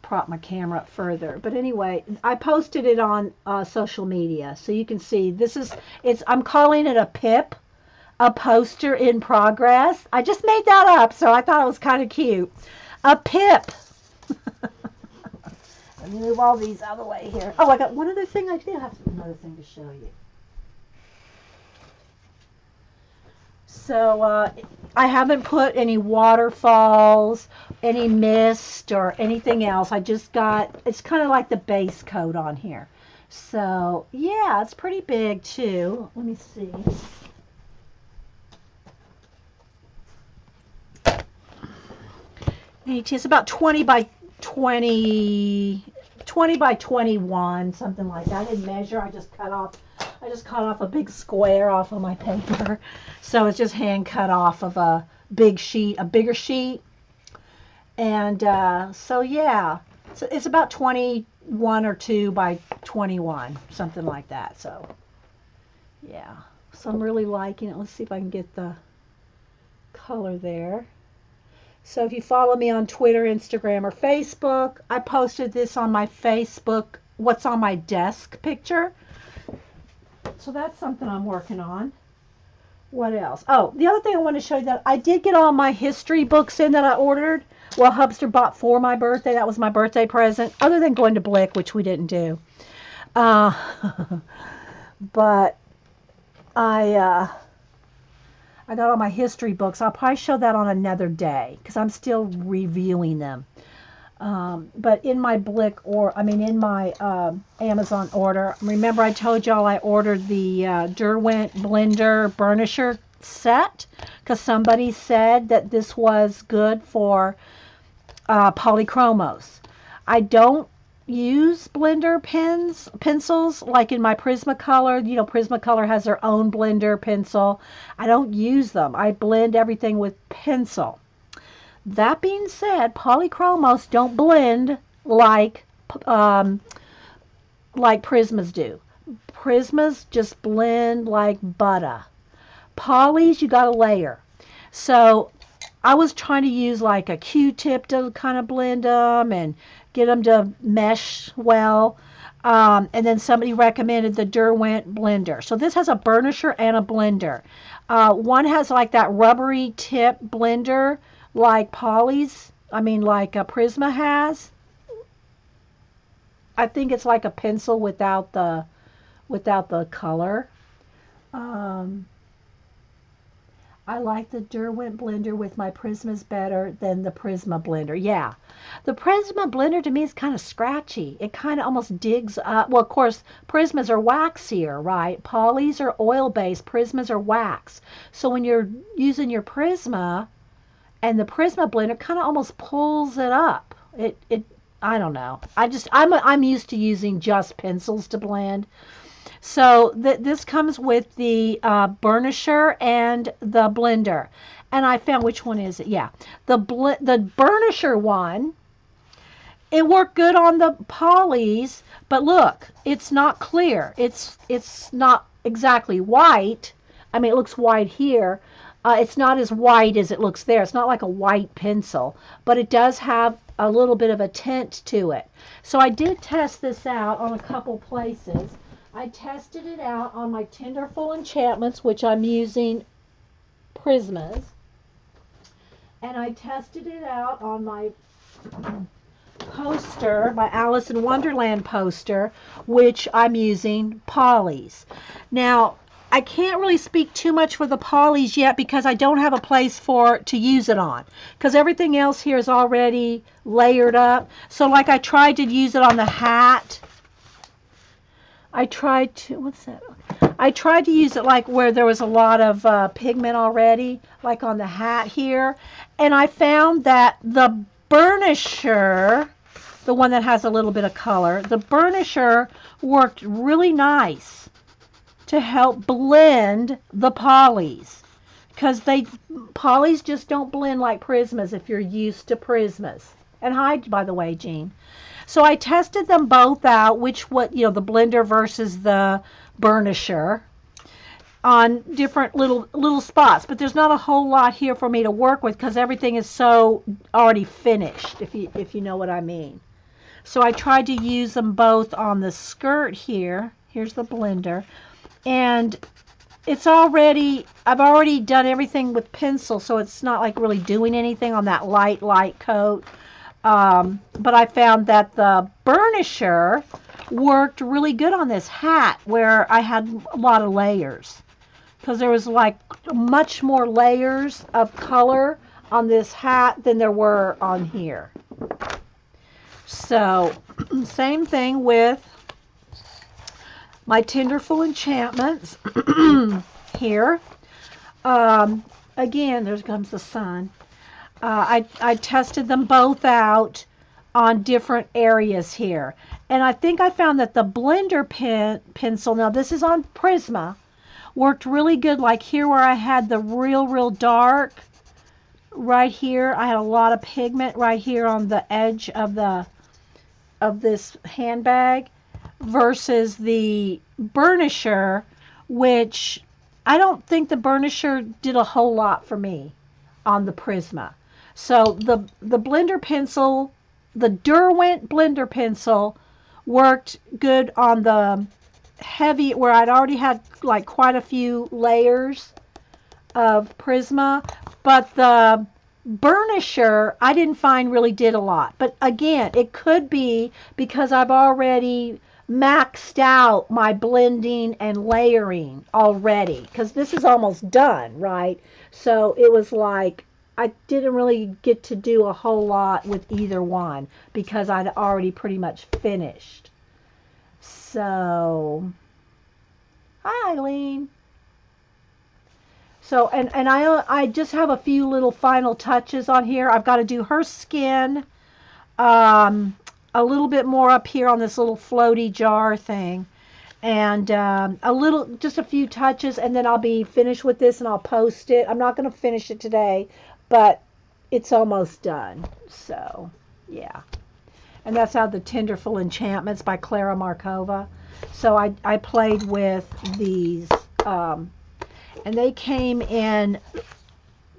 prop my camera up further. But anyway, I posted it on social media, so you can see I'm calling it a PIP, a poster in progress. I just made that up, so I thought it was kind of cute. A PIP. Let me move all these out of the way here. Oh, I got one other thing. I do have another thing to show you. So I haven't put any waterfalls, any mist, or anything else. I just it's kind of like the base coat on here. So yeah, it's pretty big too. Let me see. It's about 20 by 20 by 21, something like that. I didn't measure. I just cut off a big square off of my paper. So it's just hand cut off of a bigger sheet. And so yeah, it's about 21 or 2 by 21, something like that. So yeah, so I'm really liking it. Let's see if I can get the color there. So if you follow me on Twitter, Instagram, or Facebook, I posted this on my Facebook, what's on my desk picture. So that's something I'm working on. What else? Oh, the other thing I want to show you, that I did get all my history books in that I ordered. Well, Hubster bought for my birthday. That was my birthday present, other than going to Blick, which we didn't do. But I got all my history books. I'll probably show that on another day because I'm still reviewing them. But in my Blick, in my Amazon order, remember I told y'all I ordered the Derwent Blender Burnisher set because somebody said that this was good for polychromos. I don't use blender pencils like in my Prismacolor. Prismacolor has their own blender pencil. I don't use them. I blend everything with pencil. That being said, polychromos don't blend like Prismas do. Prismas just blend like butter. Polys, you got to layer. So I was trying to use like a Q-tip to kind of blend them and get them to mesh well. And then somebody recommended the Derwent blender. So this has a burnisher and a blender. One has like that rubbery tip blender like like a Prisma has. I think it's like a pencil without the color. I like the Derwent blender with my Prismas better than the Prisma blender. Yeah, the Prisma blender to me is kind of scratchy. It kind of almost digs up. Well, of course, Prismas are waxier, right? Polys are oil-based. Prismas are wax. So when you're using your Prisma and the Prisma blender, kind of almost pulls it up. I don't know. I'm used to using just pencils to blend. So this comes with the burnisher and the blender. And I found, which one is it? Yeah. The burnisher one, it worked good on the polys, but look, it's not clear. It's not exactly white. I mean, it looks white here. It's not as white as it looks there. It's not like a white pencil, but it does have a little bit of a tint to it. So I did test this out on a couple places. I tested it out on my Tinderful Enchantments, which I'm using Prismas. And I tested it out on my poster, my Alice in Wonderland poster, which I'm using Polys. Now, I can't really speak too much for the polys yet because I don't have a place to use it on, because everything else here is already layered up. So like I tried to use it on the hat. What's that? I tried to use it like where there was a lot of pigment already, like on the hat here. And I found that the burnisher, the one that has a little bit of color, the burnisher worked really nice to help blend the polys. Because polys just don't blend like Prismas if you're used to Prismas. And hi, by the way, Jean. So I tested them both out, the blender versus the burnisher, on different little spots. But there's not a whole lot here for me to work with because everything is so already finished, if you know what I mean. So I tried to use them both on the skirt here. Here's the blender. And I've already done everything with pencil, so it's not like really doing anything on that light coat. But I found that the burnisher worked really good on this hat where I had a lot of layers, because there was like much more layers of color on this hat than there were on here. So same thing with my Tinderful Enchantments here. Again, there comes the sun. I tested them both out on different areas here. And I think I found that the blender pencil, now this is on Prisma, worked really good. Like here where I had the real dark, right here, I had a lot of pigment right here on the edge of this handbag, versus the burnisher, which I don't think the burnisher did a whole lot for me on the Prisma. So the blender pencil, the Derwent blender pencil, worked good on the heavy, where I'd already had like quite a few layers of Prisma, but the burnisher I didn't find really did a lot. But again, it could be because I've already maxed out my blending and layering already, because this is almost done, right? So it was like I didn't really get to do a whole lot with either one because I'd already pretty much finished. So, hi Eileen. So, and I just have a few little final touches on here. I've got to do her skin, a little bit more up here on this little floaty jar thing, and just a few touches, and then I'll be finished with this and I'll post it. I'm not going to finish it today, but it's almost done. So, yeah. And that's out of the Tinderful Enchantments by Clara Markova. So I played with these, and they came in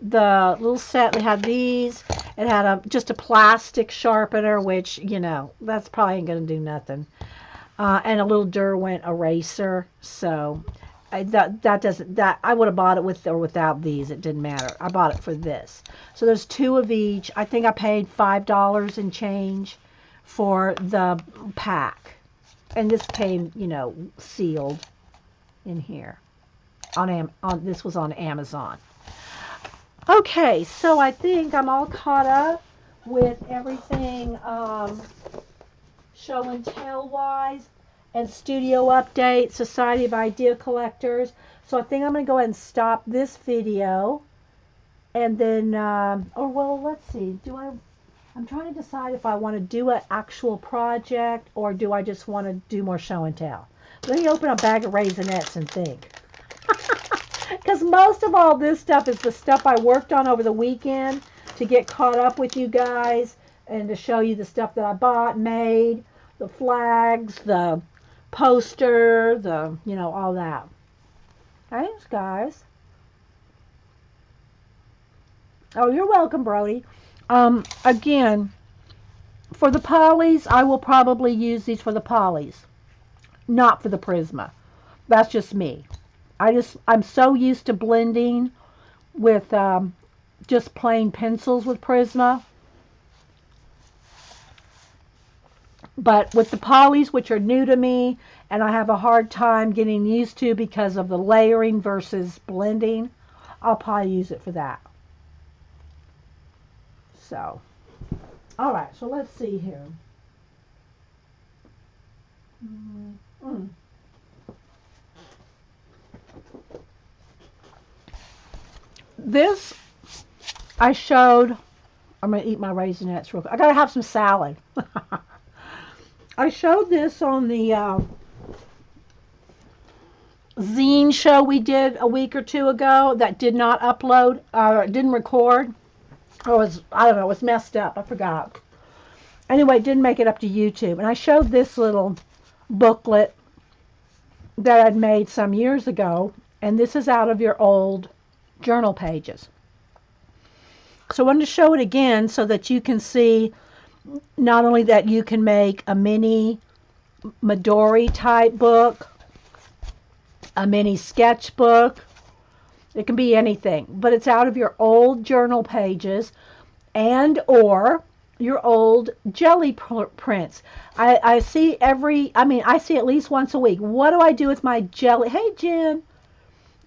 the little set. They had these. It had just a plastic sharpener, which, that's probably ain't going to do nothing. And a little Derwent eraser. So I would have bought it with or without these. It didn't matter. I bought it for this. So there's two of each. I think I paid $5 and change for the pack. And this came, sealed in here. This was on Amazon. Okay, so I think I'm all caught up with everything show and tell wise and studio update, Society of Idea Collectors. So I think I'm going to go ahead and stop this video. And then, let's see. I'm trying to decide if I want to do an actual project or do I just want to do more show and tell. Let me open a bag of Raisinets and think. Because most of all this stuff is the stuff I worked on over the weekend to get caught up with you guys and to show you the stuff that I bought, made, the flags, the poster, all that. Thanks, guys. Oh, you're welcome, Brody. Again, for the polys, I will probably use these for the polys, not for the Prisma. That's just me. I'm so used to blending with just plain pencils with Prisma But with the polys, which are new to me, and I have a hard time getting used to because of the layering versus blending, I'll probably use it for that. So, all right, so let's see here. Mm. This I showed. I'm going to eat my Raisinets real quick. I got to have some salad. I showed this on the zine show we did a week or two ago that did not upload or didn't record. Or was, I don't know, it was messed up. I forgot. Anyway, it didn't make it up to YouTube. And I showed this little booklet that I'd made some years ago. And this is out of your old journal pages. So I wanted to show it again so that you can see not only that you can make a mini Midori type book, a mini sketchbook. It can be anything, but it's out of your old journal pages and or your old jelly prints. I see I see at least once a week. What do I do with my jelly? Hey, Jen.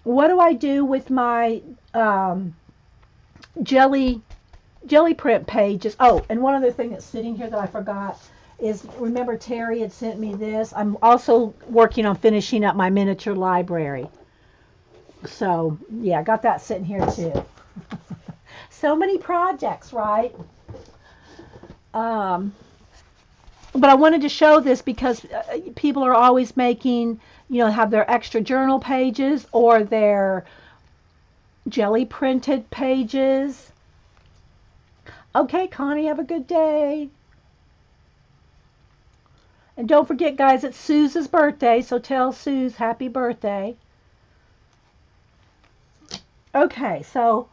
What do I do with my jelly print pages? Oh, and one other thing that's sitting here that I forgot is, remember Terry had sent me this. I'm also working on finishing up my miniature library. So, yeah, I got that sitting here too. So many projects, right? But I wanted to show this because people are always making, have their extra journal pages or their jelly printed pages. Okay, Connie, have a good day. And don't forget, guys, it's Sue's birthday, so tell Suze happy birthday. Okay, so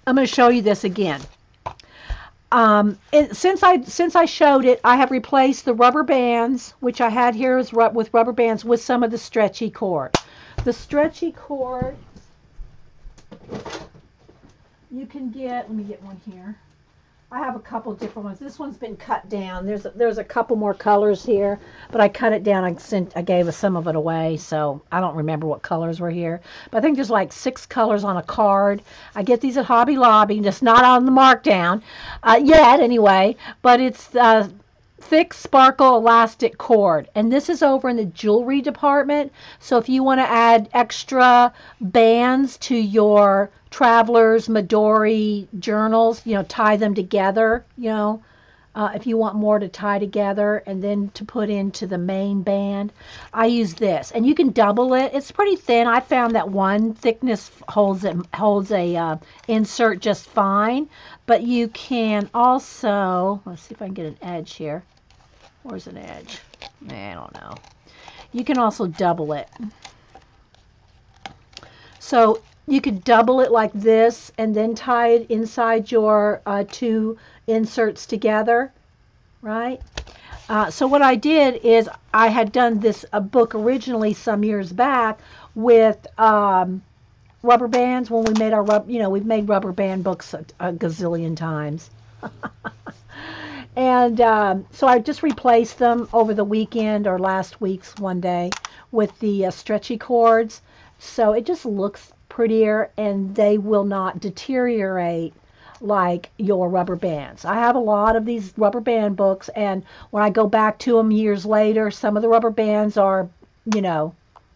I'm going to show you this again. Since I showed it, I have replaced the rubber bands, which I had here with rubber bands, with some of the stretchy cord. The stretchy cord you can get. Let me get one here. I have a couple different ones. This one's been cut down. There's a couple more colors here, but I cut it down. I gave some of it away, so I don't remember what colors were here. But I think there's like 6 colors on a card. I get these at Hobby Lobby, just not on the markdown yet, anyway. But it's thick sparkle elastic cord, and this is over in the jewelry department. So if you want to add extra bands to your Travelers Midori journals, tie them together, if you want more to tie together and then to put into the main band, I use this. And you can double it. It's pretty thin. I found that one thickness holds a insert just fine, but you can also, let's see if I can get an edge here. Where's an edge? I don't know. You can also double it. So you could double it like this and then tie it inside your 2 inserts together, right? So what I did is I had done a book originally some years back with rubber bands when we made we've made rubber band books a gazillion times. And so I just replaced them over the weekend or last week's one day with the stretchy cords. So it just looks prettier and they will not deteriorate like your rubber bands. I have a lot of these rubber band books, and when I go back to them years later, some of the rubber bands are,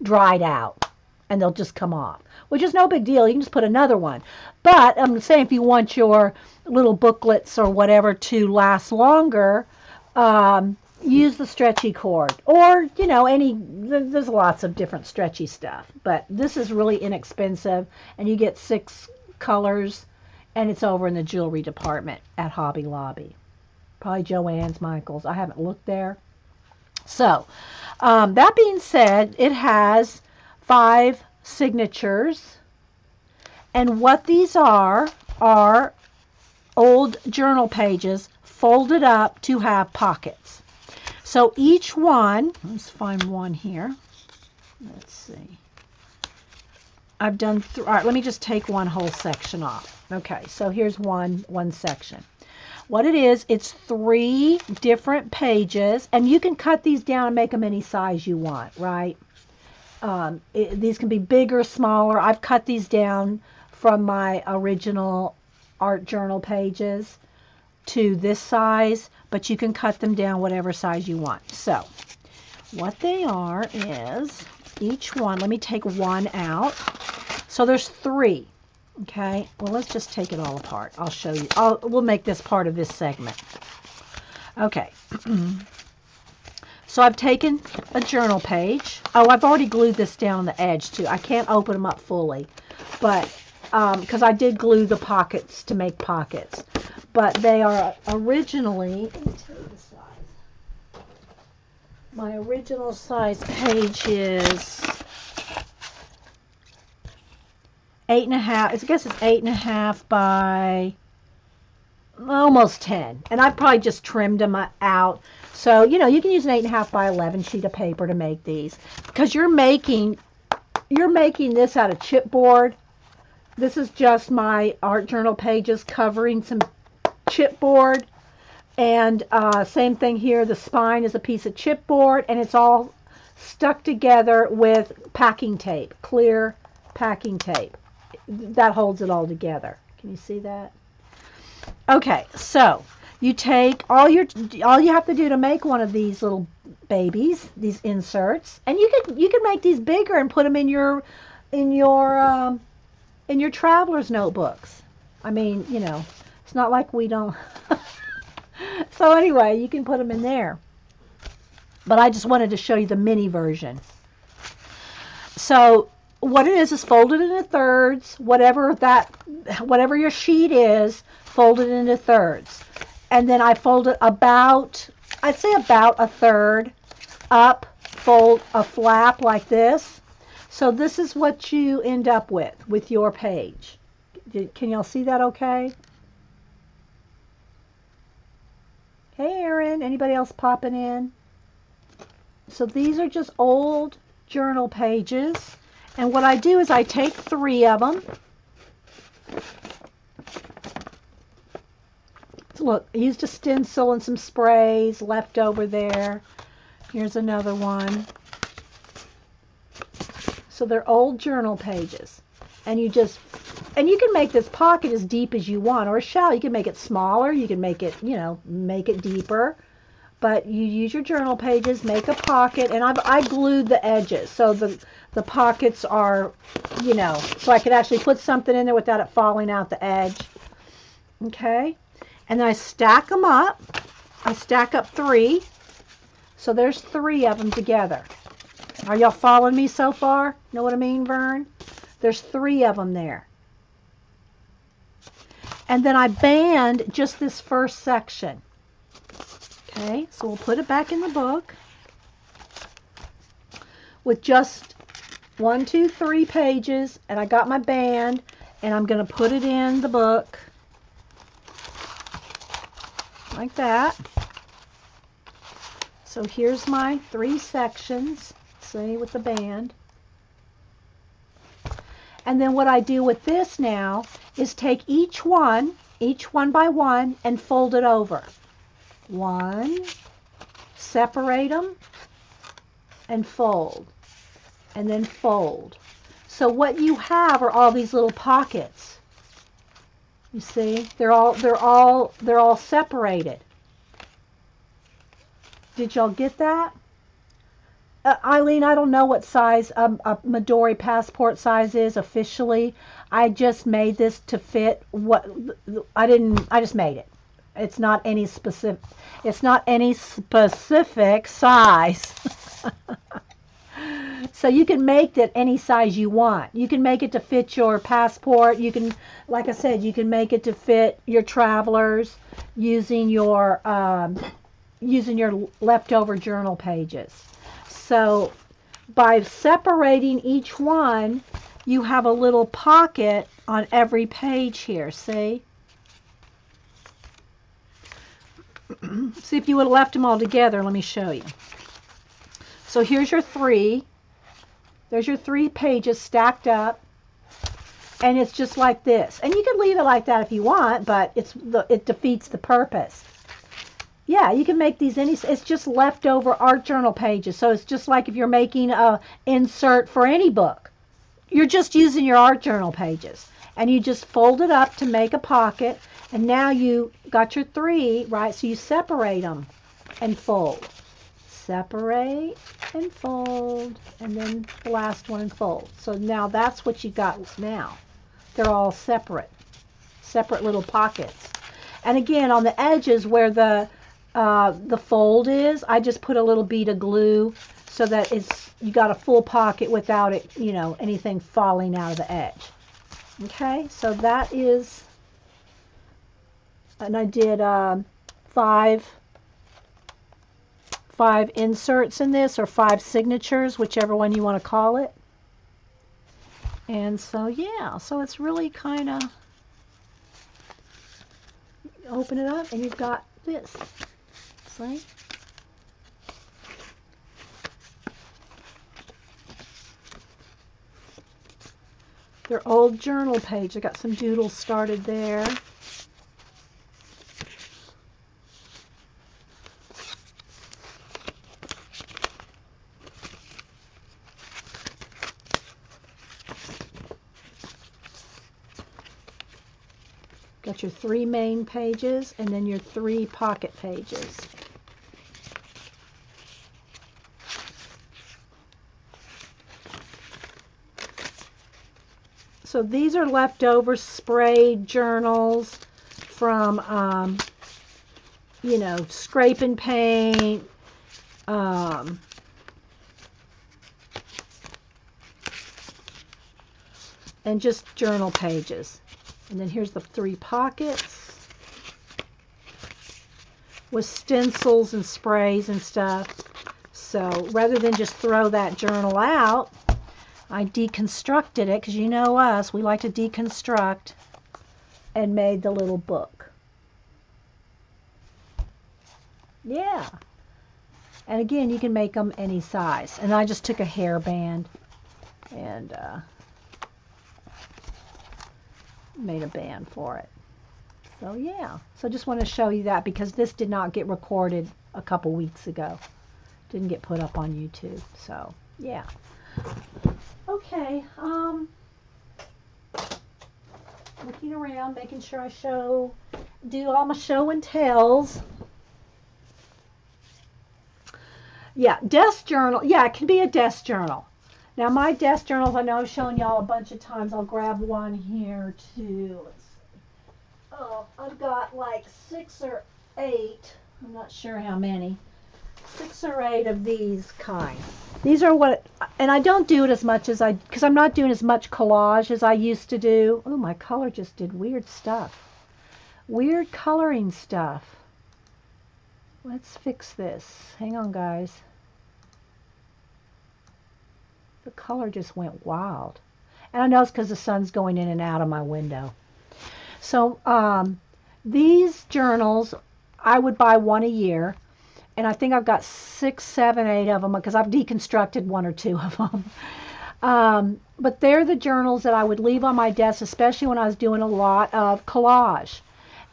dried out and they'll just come off, which is no big deal. You can just put another one. But I'm saying if you want your little booklets or whatever to last longer, use the stretchy cord, or there's lots of different stretchy stuff, but this is really inexpensive, and you get 6 colors, and it's over in the jewelry department at Hobby Lobby, probably Joann's, Michael's. I haven't looked there. So that being said, it has 5 signatures, and what these are old journal pages folded up to have pockets. So each one, let's find one here. Let's see. I've done, all right, let me just take one whole section off. Okay, so here's one section. What it is, it's 3 different pages, and you can cut these down and make them any size you want, right? These can be bigger, smaller. I've cut these down from my original art journal pages to this size, but you can cut them down whatever size you want. So what they are is each one, let me take one out. So there's 3. Okay, well, let's just take it all apart. I'll show you. We'll make this part of this segment. Okay. So I've taken a journal page. Oh, I've already glued this down on the edge too. I can't open them up fully, but because I did glue the pockets to make pockets. But they are originally, let me tell you the size. My original size page is 8.5. I guess it's 8.5 by almost 10. And I probably just trimmed them out. So, you know, you can use an 8.5 by 11 sheet of paper to make these. Because you're making this out of chipboard. This is just my art journal pages covering some chipboard. And same thing here. The spine is a piece of chipboard. And it's all stuck together with packing tape. Clear packing tape. That holds it all together. Can you see that? Okay, so you take all you have to do to make one of these little babies, these inserts, and you can make these bigger and put them in your traveler's notebooks. I mean, you know, it's not like we don't. So anyway, you can put them in there. But I just wanted to show you the mini version. So what it is folded into thirds, whatever your sheet is, fold it into thirds. And then I fold it I'd say about a third up, fold a flap like this. So this is what you end up with your page. Can y'all see that okay? Hey Erin, anybody else popping in? So these are just old journal pages. And what I do is I take 3 of them. So look, I used a stencil and some sprays left over there. Here's another one. So they're old journal pages. And you can make this pocket as deep as you want, or a shell. You can make it smaller. You can make it, make it deeper. But you use your journal pages, make a pocket, and I glued the edges. So the pockets are, so I could actually put something in there without it falling out the edge. Okay? And then I stack them up. I stack up 3. So there's 3 of them together. Are y'all following me so far? Know what I mean, Vern? There's 3 of them there. And then I band just this first section. Okay, so we'll put it back in the book with just 1, 2, 3 pages, and I got my band, and I'm going to put it in the book like that. So here's my 3 sections, see, with the band. And then what I do with this now is take each one by one, and fold it over. 1, separate them, and fold, and then fold. So what you have are all these little pockets. You see, they're all separated. Did y'all get that? Eileen, I don't know what size a Midori passport size is officially. I just made this to fit what I just made it. It's not any specific size. So you can make it any size you want. You can make it to fit your passport. You can, like I said, you can make it to fit your travelers using your leftover journal pages. So by separating each one, you have a little pocket on every page here, see? See, if you would have left them all together, let me show you. So here's your 3. There's your 3 pages stacked up. And it's just like this. And you can leave it like that if you want, but it defeats the purpose. Yeah, you can make these it's just leftover art journal pages. So it's just like if you're making a insert for any book. You're just using your art journal pages. And you just fold it up to make a pocket. And now you got your 3, right? So you separate them and fold. Separate and fold. And then the last one and fold. So now that's what you got now. They're all separate little pockets. And again, on the edges where the fold is, I just put a little bead of glue so that you got a full pocket without it, anything falling out of the edge. Okay, so that is, and I did 5 inserts in this, or 5 signatures, whichever one you want to call it. And so, yeah, so it's really kind of, open it up and you've got this. See? Their old journal page. I got some doodles started there. Got your 3 main pages and then your 3 pocket pages. So these are leftover sprayed journals from, scraping paint, and just journal pages. And then here's the 3 pockets with stencils and sprays and stuff. So rather than just throw that journal out, I deconstructed it, because you know us, we like to deconstruct, and made the little book. Yeah. And again, you can make them any size. And I just took a hairband and made a band for it. So yeah, so just want to show you that, because this did not get recorded a couple weeks ago. Didn't get put up on YouTube. So yeah. Okay, looking around, making sure I do all my show and tells. Yeah, desk journal. Yeah, it can be a desk journal. Now my desk journals, I know I've shown y'all a bunch of times. I'll grab one here too. Let's see. Oh, I've got like 6 or 8. I'm not sure how many. 6 or 8 of these kind. These are what, and I don't do it as much as because I'm not doing as much collage as I used to do. Oh, my color just did weird stuff. Weird coloring stuff. Let's fix this. Hang on, guys. The color just went wild. And I know it's because the sun's going in and out of my window. So these journals, I would buy 1 a year. And I think I've got 6, 7, 8 of them, because I've deconstructed 1 or 2 of them. But they're the journals that I would leave on my desk, especially when I was doing a lot of collage.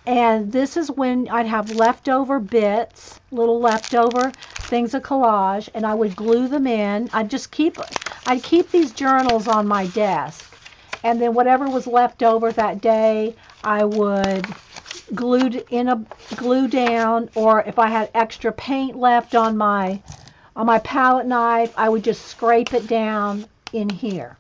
And this is when I'd have leftover bits, little leftover things of collage, and I would glue them in. I'd keep these journals on my desk. And then whatever was left over that day, I would glue down, or if I had extra paint left on my palette knife, I would just scrape it down in here.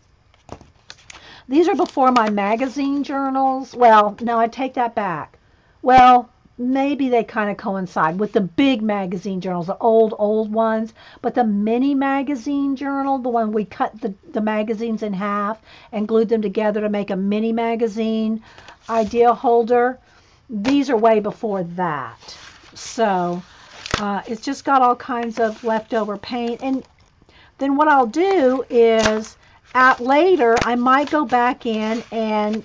These are before my magazine journals. Well, no, I take that back. Well, maybe they kind of coincide with the big magazine journals, the old ones, but the mini magazine journal, the one we cut the magazines in half and glued them together to make a mini magazine idea holder, these are way before that. So it's just got all kinds of leftover paint. And then what I'll do is later I might go back in and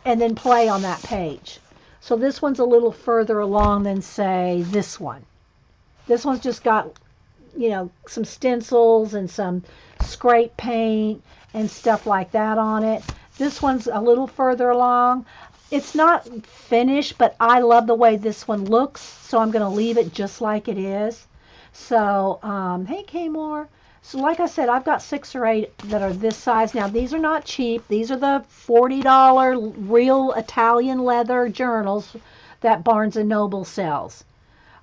then play on that page. So this one's a little further along than, say, this one. This one's just got, some stencils and some scrape paint and stuff like that on it. This one's a little further along. It's not finished, but I love the way this one looks, so I'm going to leave it just like it is. So, hey, Kmore. So like I said, I've got 6 or 8 that are this size. Now, these are not cheap. These are the $40 real Italian leather journals that Barnes & Noble sells.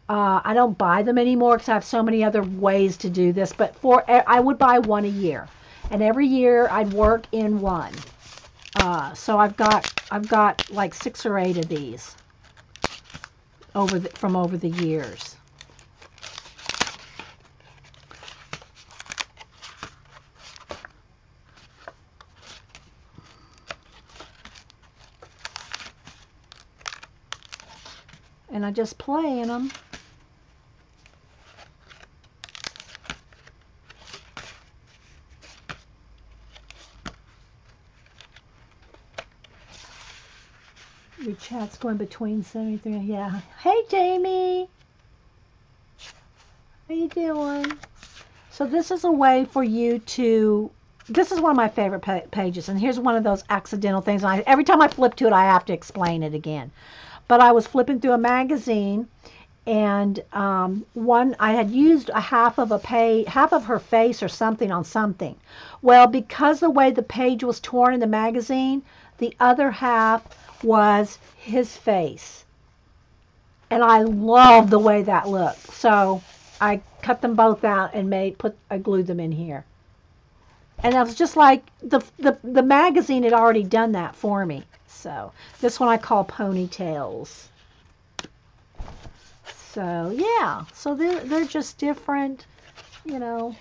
I don't buy them anymore because I have so many other ways to do this, but I would buy one a year. And every year I'd work in one. So I've got like 6 or 8 of these from over the years. And I just play in them. Your chat's going between 73. Yeah. Hey, Jamie. How you doing? So this is a way for you to. This is one of my favorite pages, and here's one of those accidental things. Every time I flip to it, I have to explain it again. But I was flipping through a magazine, and I had used a half of her face or something on something. Well, because the way the page was torn in the magazine, the other half was his face, and I love the way that looked. So I cut them both out and I glued them in here. And I was just like the magazine had already done that for me. So this one I call Ponytails. So yeah, so they're just different, you know.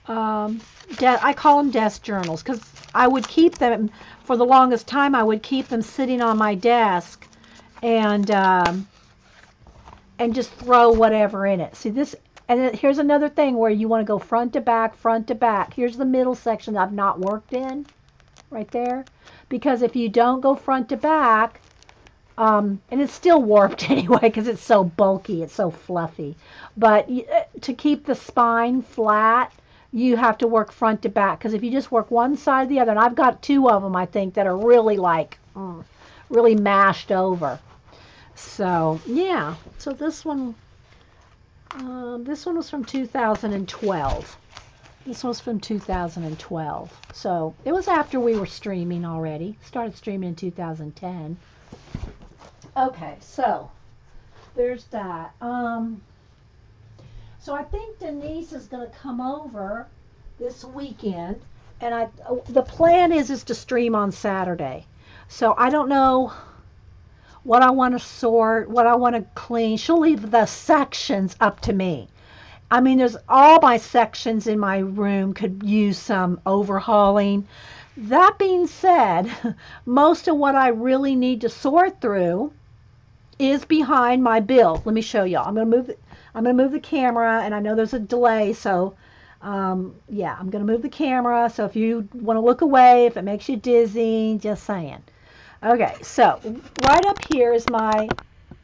I call them desk journals because I would keep them for the longest time. I would keep them sitting on my desk and just throw whatever in it. See this, and here's another thing where you want to go front to back, front to back. Here's the middle section that I've not worked in, right there. Because if you don't go front to back, and it's still warped anyway because it's so bulky, it's so fluffy. But to keep the spine flat, you have to work front to back. Because if you just work one side or the other, and I've got 2 of them, I think, that are really really mashed over. So yeah, so this one was from 2012. This was from 2012. So it was after we were streaming already. Started streaming in 2010. Okay, so there's that. So I think Denise is going to come over this weekend, and the plan is to stream on Saturday. So I don't know what I want to sort, what I want to clean. She'll leave the sections up to me. I mean, there's all my sections in my room could use some overhauling. That being said, most of what I really need to sort through is behind my bill. Let me show y'all. I'm gonna move the camera, and I know there's a delay, so yeah, I'm gonna move the camera. So if you want to look away, if it makes you dizzy, just saying. Okay, so right up here is my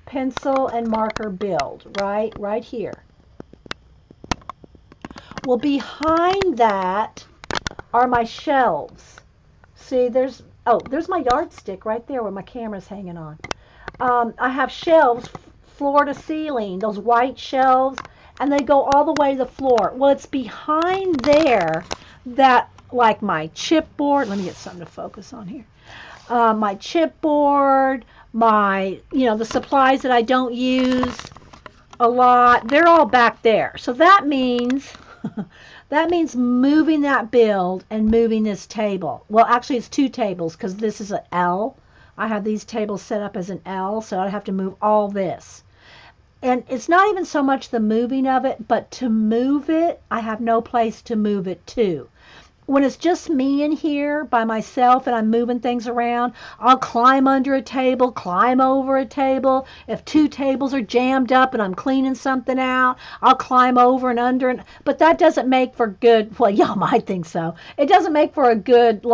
pencil and marker build, right here. Well, behind that are my shelves. See, there's my yardstick right there where my camera's hanging on. I have shelves floor to ceiling, those white shelves, and they go all the way to the floor. Well, it's behind there that, like my chipboard, let me get something to focus on here. My chipboard, the supplies that I don't use a lot, they're all back there. So that means moving that build and moving this table. Well, actually it's 2 tables because this is an L. I have these tables set up as an L, so I have to move all this. And it's not even so much the moving of it, but to move it, I have no place to move it to. When it's just me in here by myself and I'm moving things around, I'll climb under a table, climb over a table. If 2 tables are jammed up and I'm cleaning something out, I'll climb over and under. But that doesn't make for good, well, y'all might think so. It doesn't make for a good,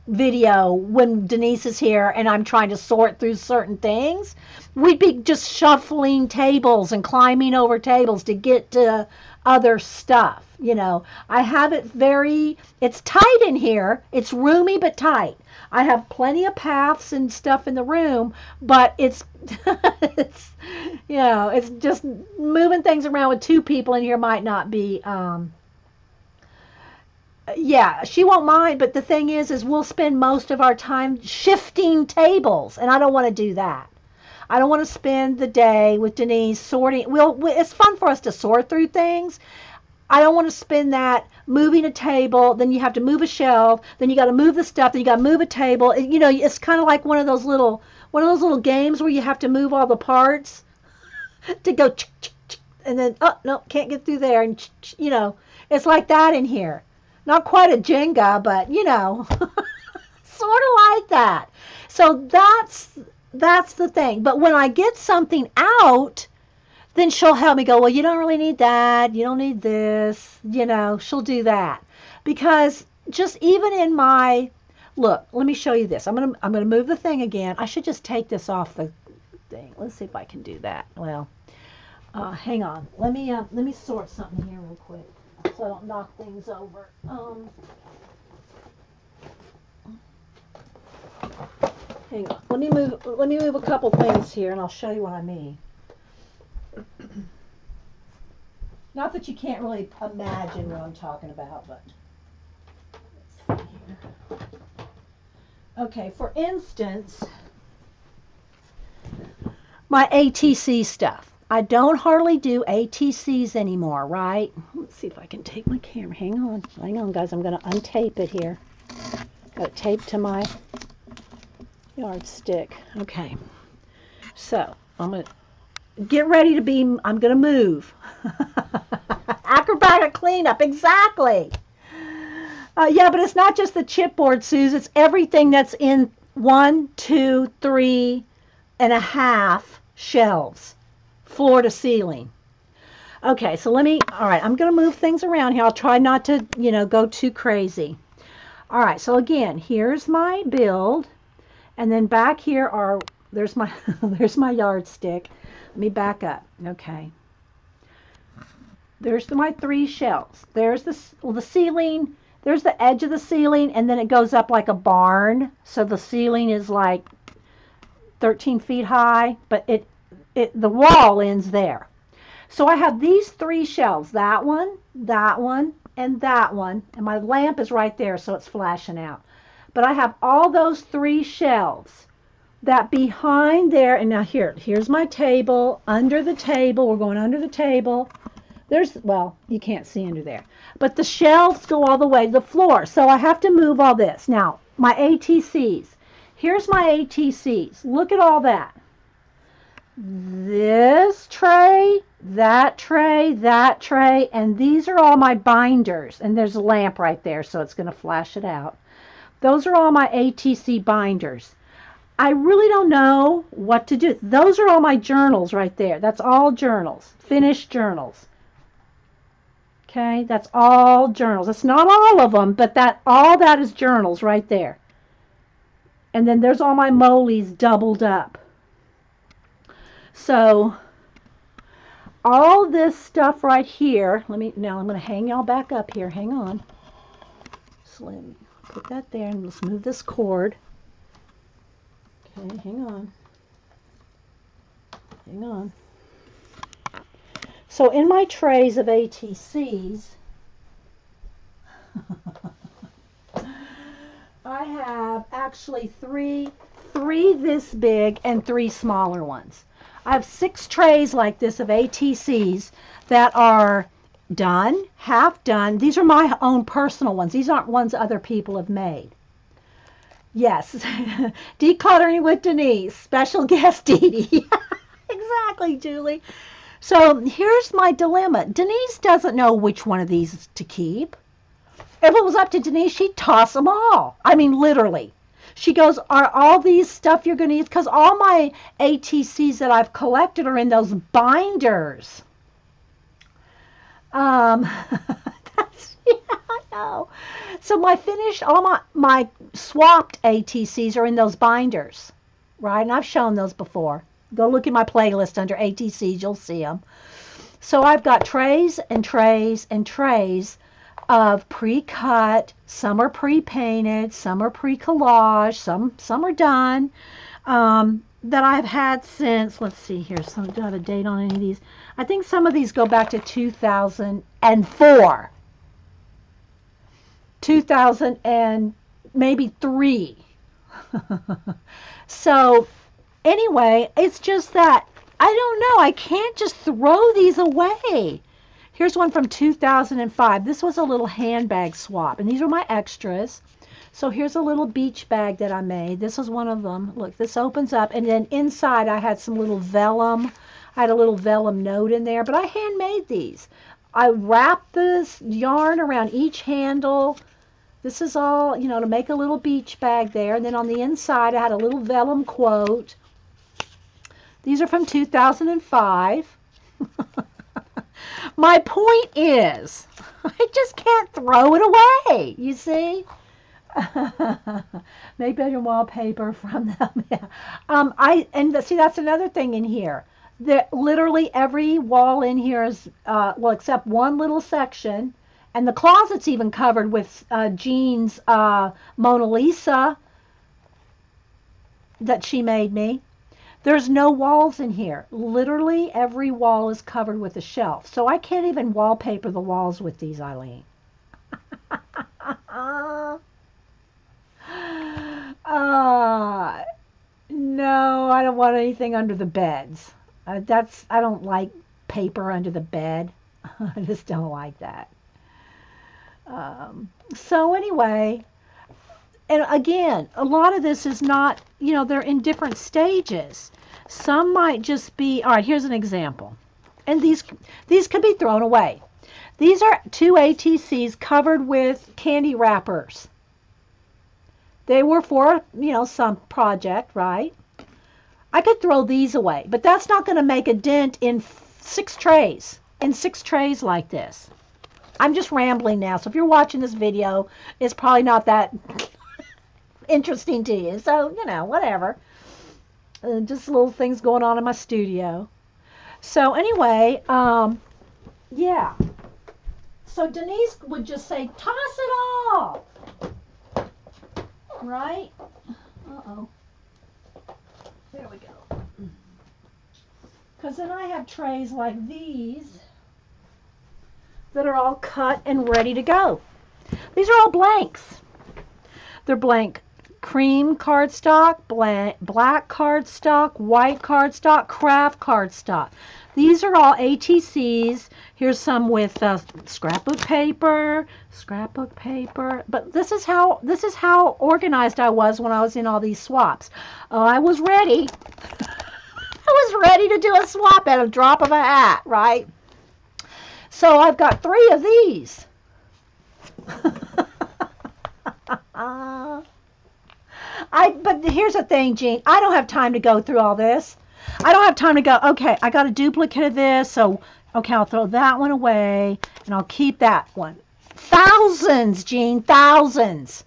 video when Denise is here and I'm trying to sort through certain things. We'd be just shuffling tables and climbing over tables to get to other stuff. I have it it's tight in here. It's roomy but tight. I have plenty of paths and stuff in the room, but it's, it's just moving things around with two people in here might not be, yeah, she won't mind, but the thing is we'll spend most of our time shifting tables, and I don't want to do that. I don't want to spend the day with Denise sorting. It's fun for us to sort through things. I don't want to spend that moving a table, then you have to move a shelf, then you got to move the stuff, then you got to move a table. It's kind of like one of those little games where you have to move all the parts to go, and then oh no, can't get through there, and it's like that in here. Not quite a Jenga, but sort of like that. So that's the thing. But when I get something out, then she'll help me go, well, you don't really need that. You don't need this. She'll do that. Because just even in look, let me show you this. I'm gonna move the thing again. I should just take this off the thing. Let's see if I can do that. Well, hang on. Let me sort something here real quick so I don't knock things over. Hang on. Let me move a couple things here, and I'll show you what I mean. Not that you can't really imagine what I'm talking about, but let's see here. Okay, for instance, my ATC stuff. I don't hardly do ATCs anymore, right? Let's see if I can take my camera. Hang on, guys. I'm going to untape it here. Got it taped to my yardstick. Okay, so I'm going to get ready I'm going to move. Acrobatic cleanup, exactly. Yeah, but it's not just the chipboard, Suze. It's everything that's in 1, 2, 3.5 shelves, floor to ceiling. Okay, so all right, I'm going to move things around here. I'll try not to, go too crazy. All right, so again, here's my build, and then back here there's my, there's my yardstick. Let me back up. Okay. There's my 3 shelves. There's the ceiling. There's the edge of the ceiling, and then it goes up like a barn. So the ceiling is like 13 feet high, but the wall ends there. So I have these 3 shelves, that one, and that one, and my lamp is right there, so it's flashing out. But I have all those 3 shelves that behind there, and now here's my table, under the table, we're going under the table. Well, you can't see under there, but the shelves go all the way to the floor, so I have to move all this. Now, my ATCs. Here's my ATCs. Look at all that. This tray, that tray, and these are all my binders. And there's a lamp right there, so it's going to flash it out. Those are all my ATC binders. I really don't know what to do. Those are all my journals right there. That's all journals, finished journals. Okay, that's all journals. It's not all of them, but all that is journals right there. And then there's all my Molies doubled up. So all this stuff right here, now I'm going to hang y'all back up here. Hang on. So let me put that there, and let's move this cord. Okay, hang on. Hang on. So in my trays of ATCs, I have actually three this big and 3 smaller ones. I have 6 trays like this of ATCs that are done, half done. These are my own personal ones. These aren't ones other people have made. Yes, decluttering with Denise, special guest Dee Dee. Exactly, Julie. So here's my dilemma. Denise doesn't know which one of these to keep. If it was up to Denise, she'd toss them all. I mean, literally. She goes, are all these stuff you're going to use? Because all my ATCs that I've collected are in those binders. Yeah, I know. So all my swapped ATCs are in those binders, right? And I've shown those before. Go look at my playlist under ATCs, you'll see them. So I've got trays and trays and trays of pre-cut. Some are pre-painted, some are pre-collage, some are done. That I've had since, let's see here, some, do I have a date on any of these? I think some of these go back to 2004, 2000 and maybe 3. So anyway, it's just that I don't know. I can't just throw these away. Here's one from 2005. This was a little handbag swap, and these are my extras. So here's a little beach bag that I made. This is one of them. Look, this opens up, and then inside I had some little vellum. I had a little vellum note in there, but I handmade these. I wrapped this yarn around each handle. This is all, you know, to make a little beach bag there. And then on the inside, I had a little vellum quote. These are from 2005. My point is, I just can't throw it away, you see? Make bedroom wallpaper from them. Yeah. See, that's another thing in here. Literally every wall in here is, well, except one little section. And the closet's even covered with Jean's Mona Lisa that she made me. There's no walls in here. Literally every wall is covered with a shelf. So I can't even wallpaper the walls with these, Eileen. No, I don't want anything under the beds. I don't like paper under the bed. I just don't like that. So anyway, and again, a lot of this is not, you know, they're in different stages. Some might just be, all right, here's an example. And these can be thrown away. These are 2 ATCs covered with candy wrappers. They were for, you know, some project, right? I could throw these away, but that's not going to make a dent in 6 trays, like this. I'm just rambling now, so if you're watching this video, it's probably not that interesting to you. So, you know, whatever. Just little things going on in my studio. So anyway, yeah. So Denise would just say, toss it all. Right? Uh-oh. There we go. Because then I have trays like these that are all cut and ready to go. These are all blanks. They're blank cream cardstock, black cardstock, white cardstock, craft cardstock. These are all ATCs. Here's some with scrapbook paper. But this is how organized I was when I was in all these swaps. I was ready. I was ready to do a swap at a drop of a hat, right? So I've got 3 of these. But here's the thing, Jean. I don't have time to go through all this. I don't have time to go, okay, I got a duplicate of this, so, okay, I'll throw that one away, and I'll keep that one. Thousands, Jean, thousands.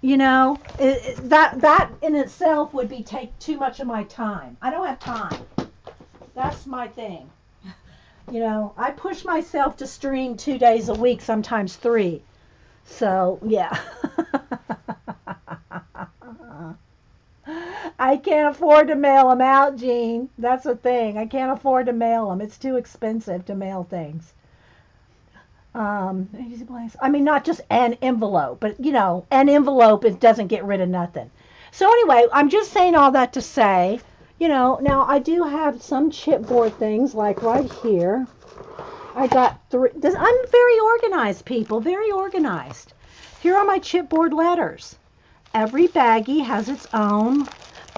You know, that in itself would take too much of my time. I don't have time. That's my thing. You know, I push myself to stream 2 days a week, sometimes 3. So, yeah. I can't afford to mail them out, Jean. That's the thing. I can't afford to mail them. It's too expensive to mail things. I mean, not just an envelope, but, you know, an envelope, it doesn't get rid of nothing. So anyway, I'm just saying all that to say, you know, now I do have some chipboard things, like right here. I got 3. I'm very organized, people, very organized. Here are my chipboard letters. Every baggie has its own.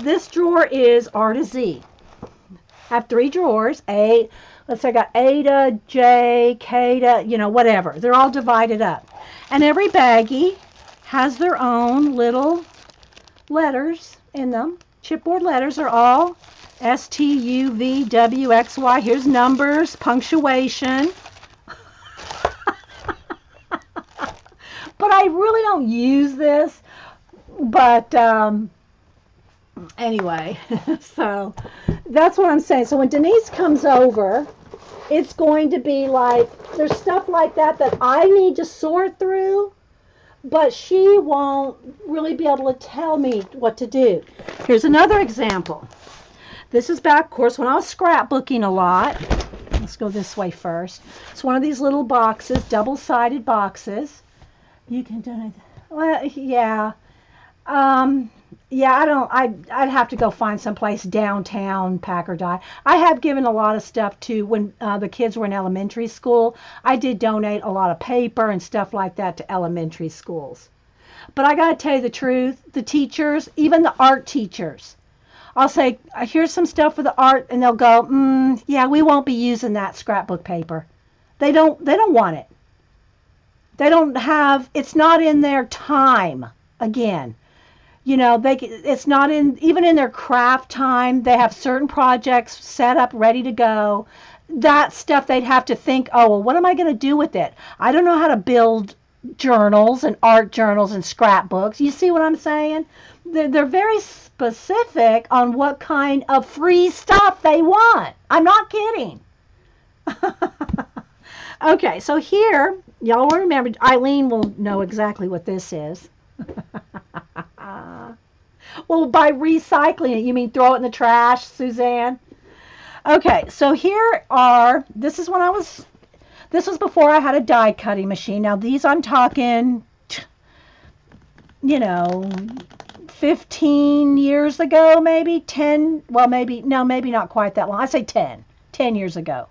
This drawer is R to Z. I have 3 drawers. Let's say I got A to J, K to, you know, whatever. They're all divided up. And every baggie has their own little letters in them. Chipboard letters are all S, T, U, V, W, X, Y. Here's numbers, punctuation. But I really don't use this. But anyway, so that's what I'm saying. So when Denise comes over, it's going to be like, there's stuff like that that I need to sort through, but she won't really be able to tell me what to do. Here's another example. This is back, of course, when I was scrapbooking a lot. Let's go this way first. It's one of these little boxes, double-sided boxes. You can do it. Well, yeah. Yeah, I'd have to go find someplace downtown, pack or die. I have given a lot of stuff to when the kids were in elementary school. I did donate a lot of paper and stuff like that to elementary schools. But I got to tell you the truth, the teachers, even the art teachers, I'll say, here's some stuff for the art, and they'll go, yeah, we won't be using that scrapbook paper. They don't want it. They don't have, it's not in their time, again. You know, it's not in, even in their craft time, they have certain projects set up, ready to go. That stuff they'd have to think, oh, well, what am I going to do with it? I don't know how to build journals and art journals and scrapbooks. You see what I'm saying? They're very specific on what kind of free stuff they want. I'm not kidding. Okay, so here, y'all will remember, Eileen will know exactly what this is. Well, by recycling it, you mean throw it in the trash, Suzanne? Okay, so here are, this was before I had a die cutting machine. Now these I'm talking, you know, 15 years ago, maybe 10, well, maybe not quite that long. I say 10 years ago.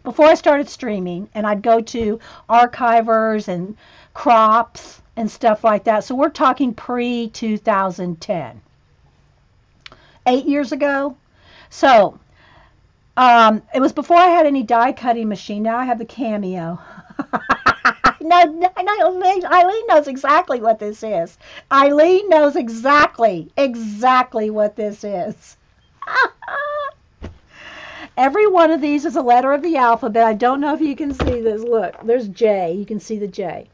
Before I started streaming, and I'd go to archivers and crops and stuff like that. So we're talking pre-2010. 8 years ago. So it was before I had any die cutting machine. Now I have the Cameo. No, Eileen knows exactly what this is. Eileen knows exactly what this is. Every one of these is a letter of the alphabet. I don't know if you can see this. Look, there's J. You can see the J.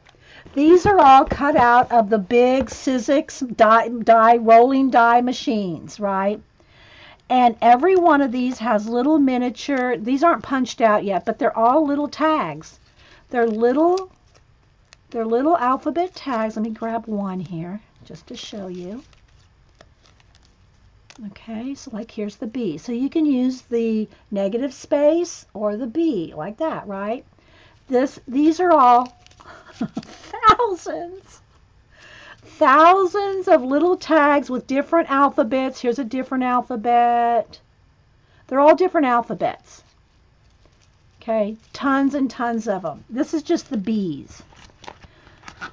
These are all cut out of the big Sizzix rolling die machines, right? And every one of these has little miniature, these aren't punched out yet, but they're all little tags. They're little alphabet tags. Let me grab one here just to show you. Okay, so like here's the B. So you can use the negative space or the B like that, right? These are all thousands of little tags with different alphabets. Here's a different alphabet. They're all different alphabets. Okay, tons and tons of them. This is just the B's.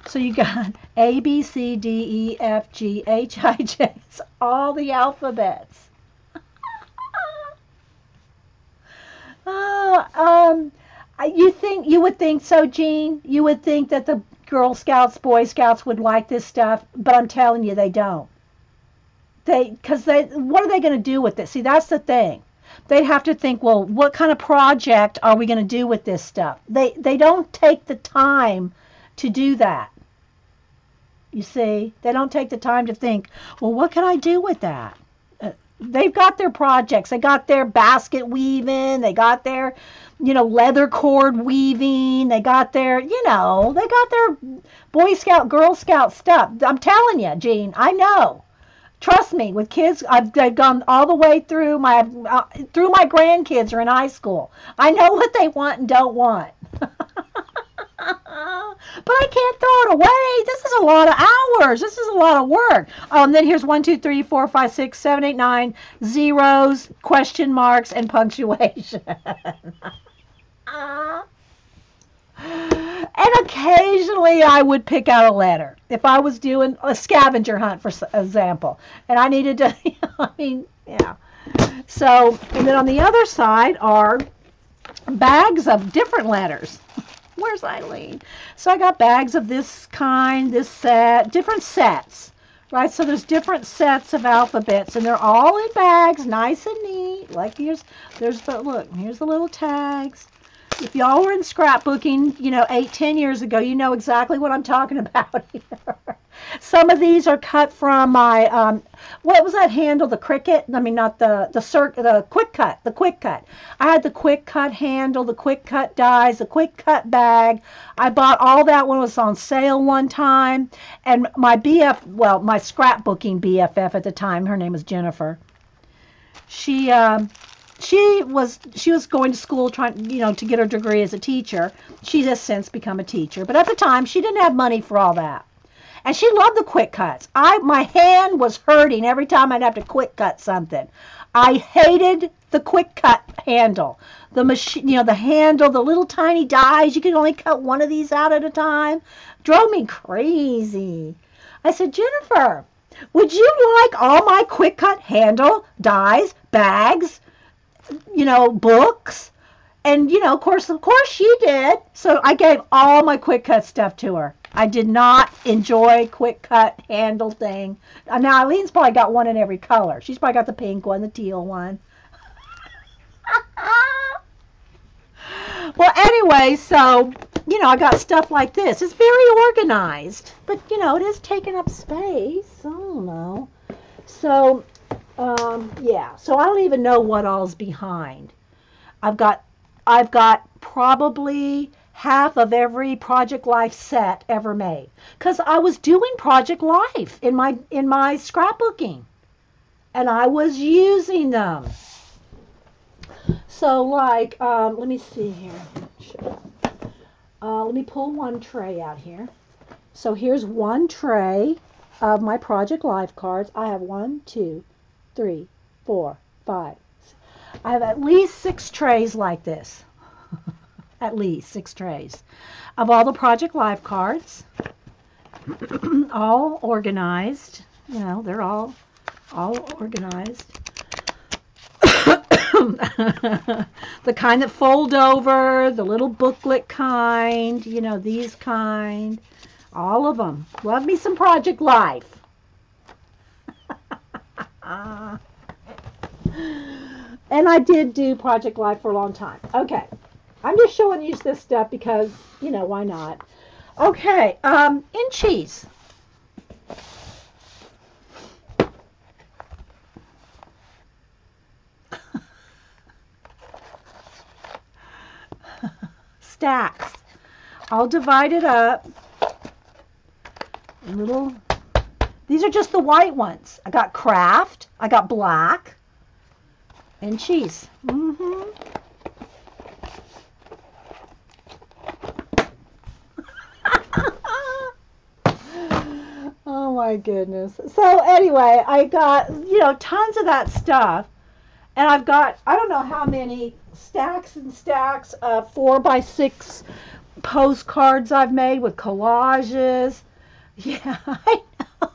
So you got A, B, C, D, E, F, G, H, I, J. It's all the alphabets. You would think so, Jean. You would think that the Girl Scouts, Boy Scouts would like this stuff, but I'm telling you, they don't. What are they going to do with it? See, that's the thing. They'd have to think, well, what kind of project are we going to do with this stuff? They don't take the time to do that. You see, they don't take the time to think, well, what can I do with that? They've got their projects. They got their basket weaving. They got their, leather cord weaving. They got their, they got their Boy Scout, Girl Scout stuff. I'm telling you, Jean, I know. Trust me, with kids, I've gone all the way through my grandkids are in high school. I know what they want and don't want. But I can't throw it away. This is a lot of hours. This is a lot of work. Then here's 1, 2, 3, 4, 5, 6, 7, 8, 9 zeros, question marks, and punctuation. And occasionally I would pick out a letter. If I was doing a scavenger hunt, for example, and I needed to, yeah. So, and then on the other side are bags of different letters. Where's Eileen? So I got bags of this kind, this set, different sets, right? So there's different sets of alphabets, and they're all in bags, nice and neat. Like here's the little tags. If y'all were in scrapbooking, 8, 10 years ago, you know exactly what I'm talking about here. Some of these are cut from my, what was that handle? The Cricut? I mean, not the Quick Cut. The Quick Cut. I had the Quick Cut handle, the Quick Cut dies, the Quick Cut bag. I bought all that when it was on sale one time. And my my scrapbooking BFF at the time, her name was Jennifer. She she was going to school trying to get her degree as a teacher. She has since become a teacher, but at the time she didn't have money for all that, and she loved the quick cuts. My hand was hurting every time I'd have to quick cut something. I hated the quick cut handle, the machine, the handle, the little tiny dies. You could only cut one of these out at a time. Drove me crazy. I said, Jennifer, would you like all my quick cut handle, dies, bags, books? And, of course she did. So I gave all my quick cut stuff to her. I did not enjoy quick cut handle thing. Now, Eileen's probably got one in every color. She's probably got the pink one, the teal one. Well, anyway, so, I got stuff like this. It's very organized, but, it is taking up space. I don't know. So, yeah, so I don't even know what all's behind. I've got probably half of every Project Life set ever made, because I was doing Project Life in my scrapbooking, and I was using them. So, like, let me see here. Let me pull one tray out here. So here's one tray of my Project Life cards. I have 1, 2, 3, 4, 5. I have at least 6 trays like this. At least 6 trays of all the Project Life cards, all organized. They're all organized. The kind that fold over, the little booklet kind, these kind. All of them. Love me some Project Life. And I did do Project Life for a long time. Okay. I'm just showing you this stuff because, why not? Okay. Inchies. Stacks. All divided up. These are just the white ones. I got craft. I got black. And cheese. Oh my goodness. So anyway, I got, tons of that stuff. And I've got, I don't know how many stacks and stacks of 4x6 postcards I've made with collages. Yeah, I know.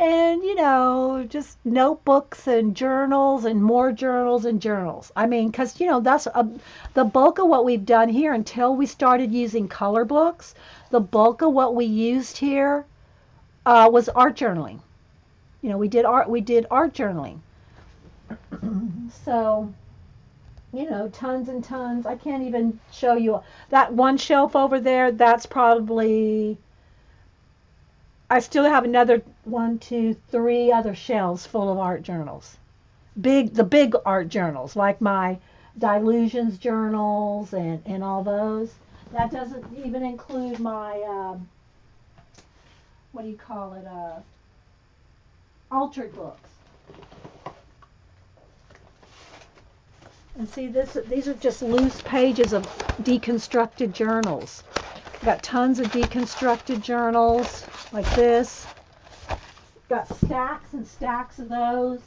And, just notebooks and journals and more journals and journals. I mean, because, that's the bulk of what we've done here until we started using color books. The bulk of what we used here was art journaling. We did art journaling. So, tons and tons. I can't even show you that one shelf over there. That's probably, I still have another 1, 2, 3 other shelves full of art journals. The big art journals, like my Dilutions journals and all those. That doesn't even include my, what do you call it, altered books. And see, these are just loose pages of deconstructed journals. Got tons of deconstructed journals like this. Got stacks and stacks of those.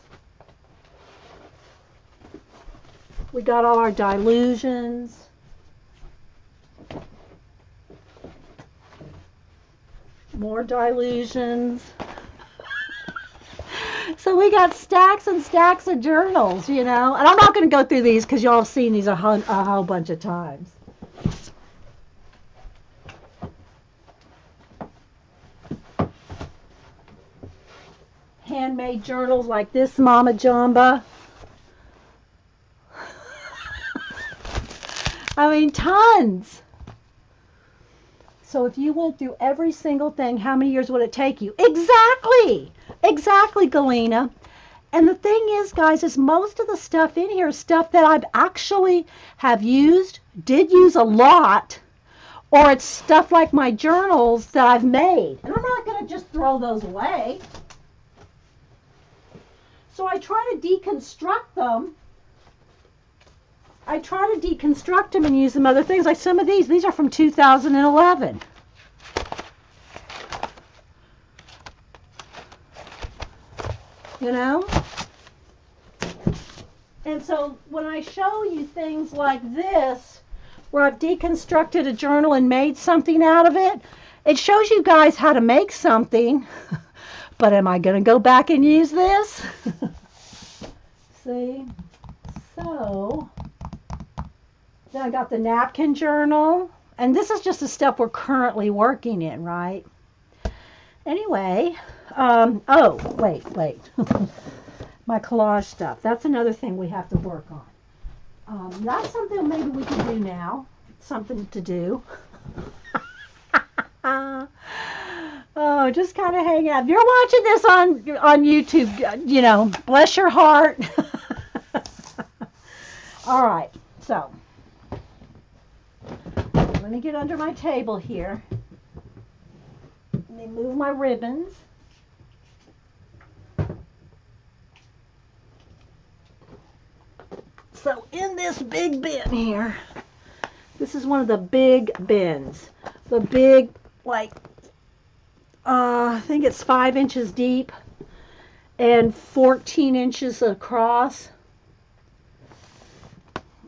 We got all our Dilutions. More Dilutions. So we got stacks and stacks of journals, And I'm not going to go through these because y'all have seen these a whole bunch of times. Handmade journals like this Mama Jamba. mean, tons. So if you went through every single thing, how many years would it take you? Exactly. Exactly, Galena. And the thing is, guys, is most of the stuff in here is stuff that I've actually have used, did use a lot, or it's stuff like my journals that I've made. And I'm not going to just throw those away. So I try to deconstruct them. I try to deconstruct them and use them other things. Like some of these are from 2011. You know? And so when I show you things like this, where I've deconstructed a journal and made something out of it, it shows you guys how to make something. But am I going to go back and use this? See? So, then I got the napkin journal. And this is just the stuff we're currently working in, right? Anyway, oh, wait. My collage stuff. That's another thing we have to work on. That's something maybe we can do now. Something to do. Oh, just kind of hang out. If you're watching this on YouTube, you know, bless your heart. All right, so let me get under my table here. Let me move my ribbons. So in this big bin here, this is one of the big bins. The big, like, I think it's 5 inches deep and 14 inches across.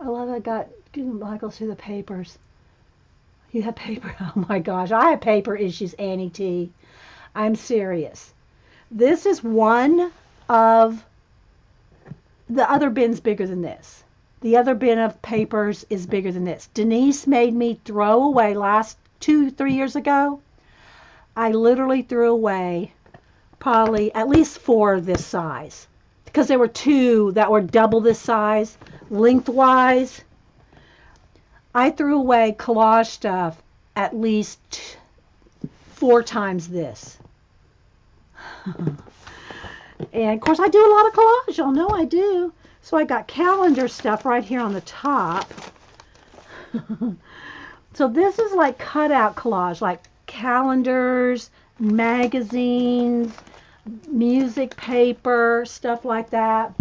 I love I got Michael through the papers. You have paper? Oh my gosh, I have paper issues, Annie T. I'm serious. This is one of the other bin's bigger than this. The other bin of papers is bigger than this. Denise made me throw away last 2-3 years ago. I literally threw away probably at least 4 this size because there were 2 that were double this size lengthwise. I threw away collage stuff at least 4 times this. And of course I do a lot of collage. Y'all know I do. So I got calendar stuff right here on the top. So this is like cutout collage, like calendars, magazines, music paper, stuff like that.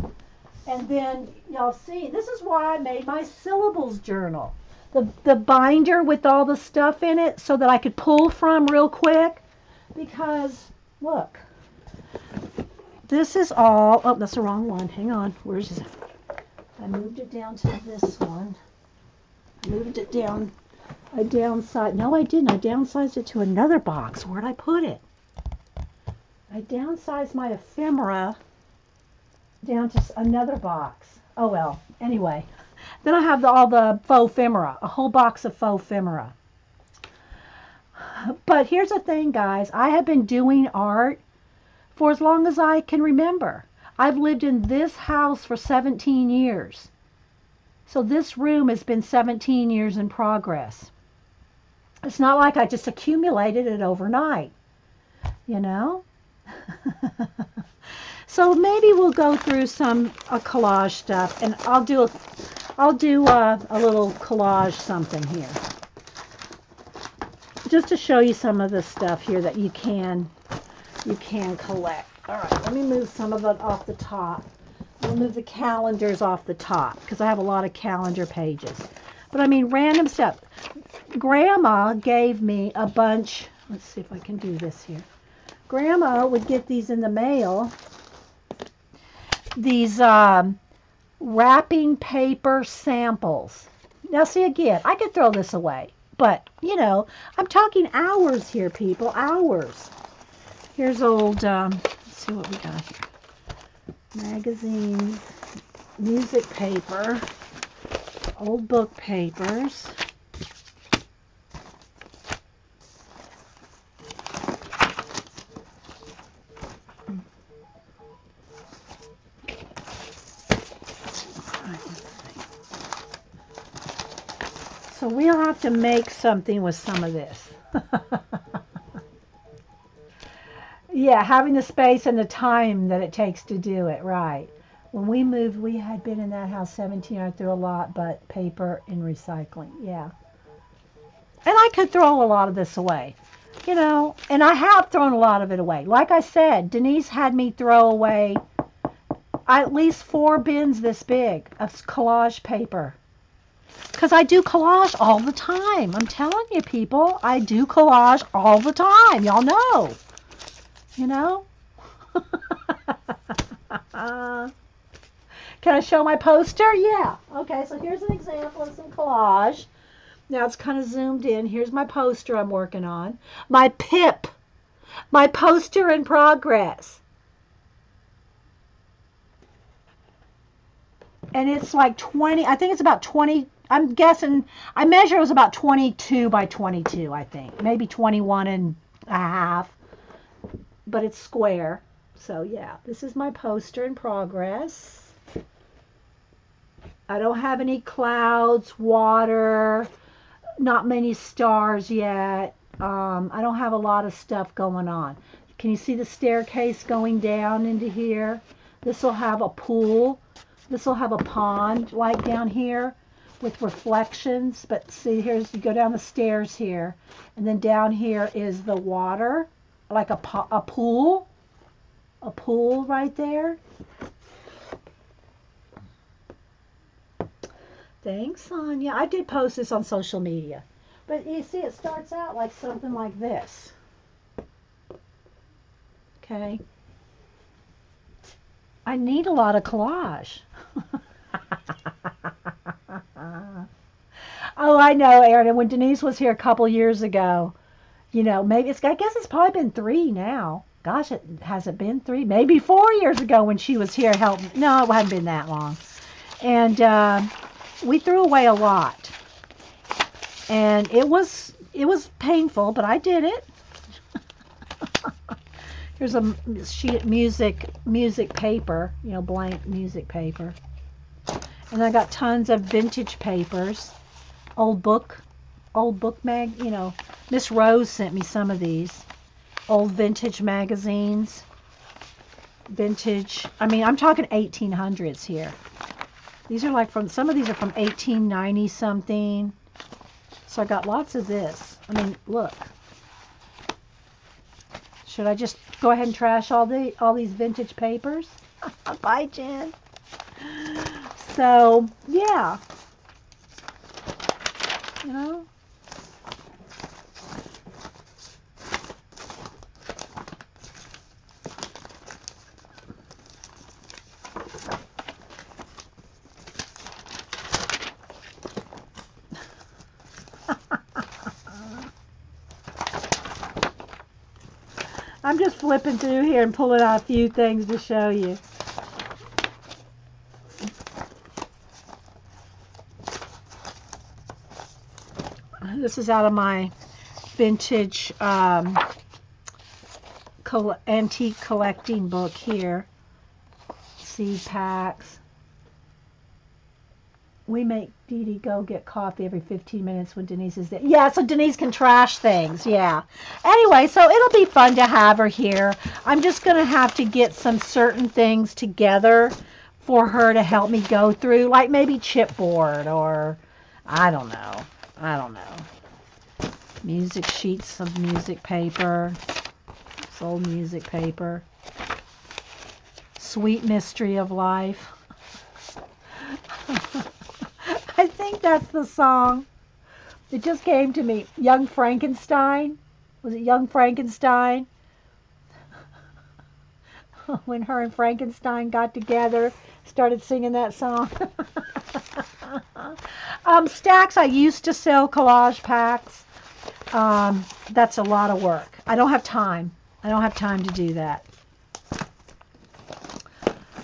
And then y'all see, this is why I made my syllables journal. The binder with all the stuff in it so that I could pull from real quick. Because, look, this is all, oh, that's the wrong one. Hang on, where's it? I moved it down to this one. I moved it down. I downsized, no I didn't, I downsized it to another box. Where'd I put it? I downsized my ephemera down to another box. Oh well, anyway. Then I have all the faux ephemera, a whole box of faux ephemera. But here's the thing, guys. I have been doing art for as long as I can remember. I've lived in this house for 17 years. So this room has been 17 years in progress. It's not like I just accumulated it overnight, you know? So maybe we'll go through some collage stuff, and I'll do a little collage something here, just to show you some of the stuff here that you can collect. All right, let me move some of it off the top. I'll move the calendars off the top because I have a lot of calendar pages. But I mean, random stuff. Grandma gave me a bunch. Let's see if I can do this here. Grandma would get these in the mail. These wrapping paper samples. Now, see, again, I could throw this away. But, you know, I'm talking hours here, people. Hours. Here's old, let's see what we got here. Magazines, music paper, old book papers. So we'll have to make something with some of this. Yeah, having the space and the time that it takes to do it, right. When we moved, we had been in that house 17. I threw a lot, but paper and recycling, yeah. And I could throw a lot of this away, and I have thrown a lot of it away. Like I said, Denise had me throw away at least 4 bins this big of collage paper. Because I do collage all the time. I'm telling you, people, I do collage all the time. Y'all know. You know? Can I show my poster? Yeah. Okay, so here's an example of some collage. Now it's kind of zoomed in. Here's my poster I'm working on. My PIP. My poster in progress. And it's like 20, I think it's about 20, I'm guessing, I measure it was about 22 by 22, I think. Maybe 21 and a half. But it's square. So yeah, this is my poster in progress. I don't have any clouds, water, not many stars yet. I don't have a lot of stuff going on. Can you see the staircase going down into here? This will have a pool. This will have a pond like down here with reflections. But see, you go down the stairs here. And then down here is the water, like a pool. A pool right there. Thanks, Sonia. I did post this on social media. But you see, it starts out like something like this. Okay. I need a lot of collage. Oh, I know, Erin. And when Denise was here a couple years ago, maybe I guess it's probably been 3 now. Gosh, has it been 3? Maybe 4 years ago when she was here helping. No, it hadn't been that long. And we threw away a lot. And it was painful, but I did it. Here's a sheet music paper, blank music paper. And I got tons of vintage papers, old book Miss Rose sent me some of these old vintage magazines. Vintage, I'm talking 1800s here. These are some of these are from 1890 something. So I got lots of this. Look. Should I just go ahead and trash all these vintage papers? Bye, Jen. So, yeah. I'm just flipping through here and pulling out a few things to show you. This is out of my vintage antique collecting book here. Seed packs. We make Dee Dee go get coffee every 15 minutes when Denise is there. Yeah, so Denise can trash things. Yeah. Anyway, so it'll be fun to have her here. I'm just going to have to get some certain things together for her to help me go through, like maybe chipboard or I don't know. Music sheets of music paper. It's old music paper. Sweet Mystery of Life. I think that's the song. It just came to me. Young Frankenstein. Was it Young Frankenstein? When her and Frankenstein got together, started singing that song. Stacks, I used to sell collage packs. That's a lot of work. I don't have time. To do that.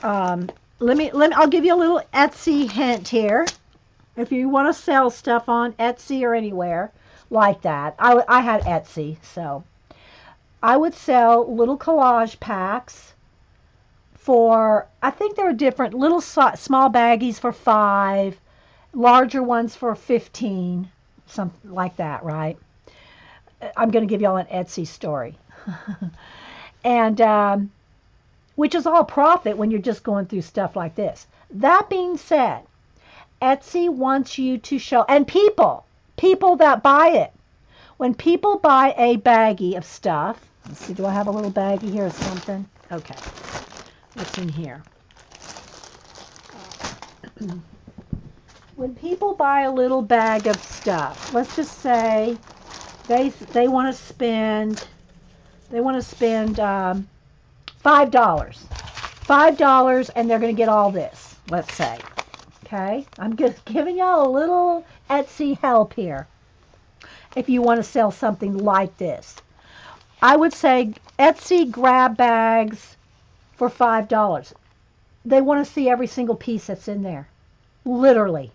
I'll give you a little Etsy hint here. If you want to sell stuff on Etsy or anywhere like that, I had Etsy, so I would sell little collage packs for, I think there were different little small baggies for $5, larger ones for $15. something like that, right? I'm going to give y'all an Etsy story. And which is all profit when you're just going through stuff like this. That being said, Etsy wants you to show, and people that buy it, when people buy a baggie of stuff, let's see, do I have a little baggie here or something? Okay, what's in here? When people buy a little bag of stuff, let's just say they want to spend $5, and they're going to get all this. Let's say, okay, I'm just giving y'all a little Etsy help here. If you want to sell something like this, I would say Etsy grab bags for $5. They want to see every single piece that's in there, literally.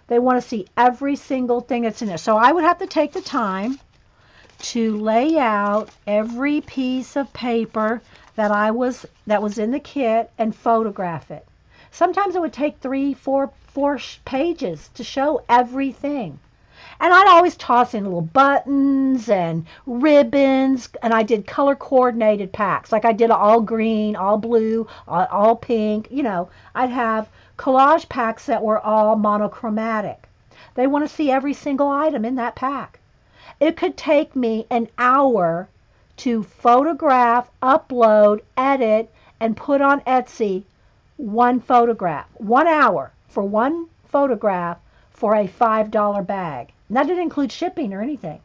They want to see every single thing that's in there. So I would have to take the time to lay out every piece of paper that was in the kit and photograph it. Sometimes it would take 3, 4 pages to show everything. And I'd always toss in little buttons and ribbons, and I did color coordinated packs. Like I did all green, all blue, all pink. I'd have collage packs that were all monochromatic. They want to see every single item in that pack. It could take me an hour to photograph, upload, edit, and put on Etsy one photograph. 1 hour for one photograph for a $5 bag. And that didn't include shipping or anything,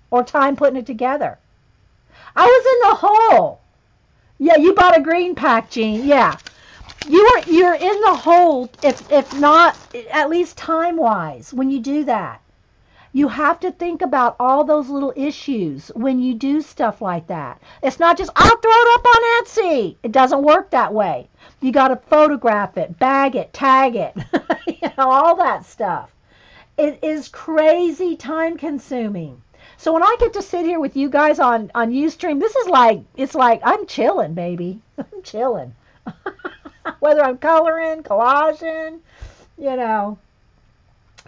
or time putting it together. I was in the hole. Yeah, you bought a green pack, Jean. Yeah. You're in the hole, if not at least time-wise, when you do that. You have to think about all those little issues when you do stuff like that. It's not just, I'll throw it up on Etsy. It doesn't work that way. You got to photograph it, bag it, tag it, all that stuff. It is crazy time consuming. So when I get to sit here with you guys on Ustream, it's like I'm chilling, baby. I'm chilling. Whether I'm coloring, collaging,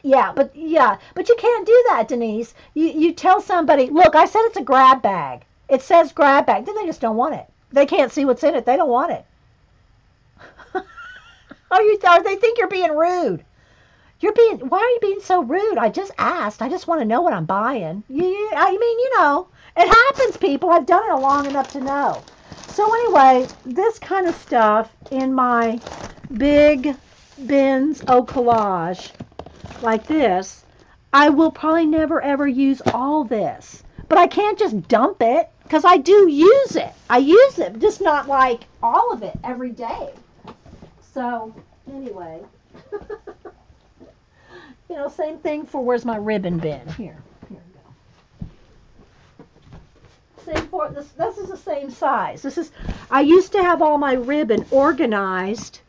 Yeah, but you can't do that, Denise. You tell somebody, look, I said it's a grab bag. It says grab bag. Then they just don't want it. They can't see what's in it. They don't want it. Or they think you're being rude. Why are you being so rude? I just asked. I just want to know what I'm buying. It happens, people. I've done it long enough to know. So anyway, this kind of stuff in my big bins au collage like this, I will probably never ever use all this. But I can't just dump it, because I do use it. I use it, just not like all of it every day. So anyway, same thing for where's my ribbon bin? Here we go. Same for this. This is the same size. I used to have all my ribbon organized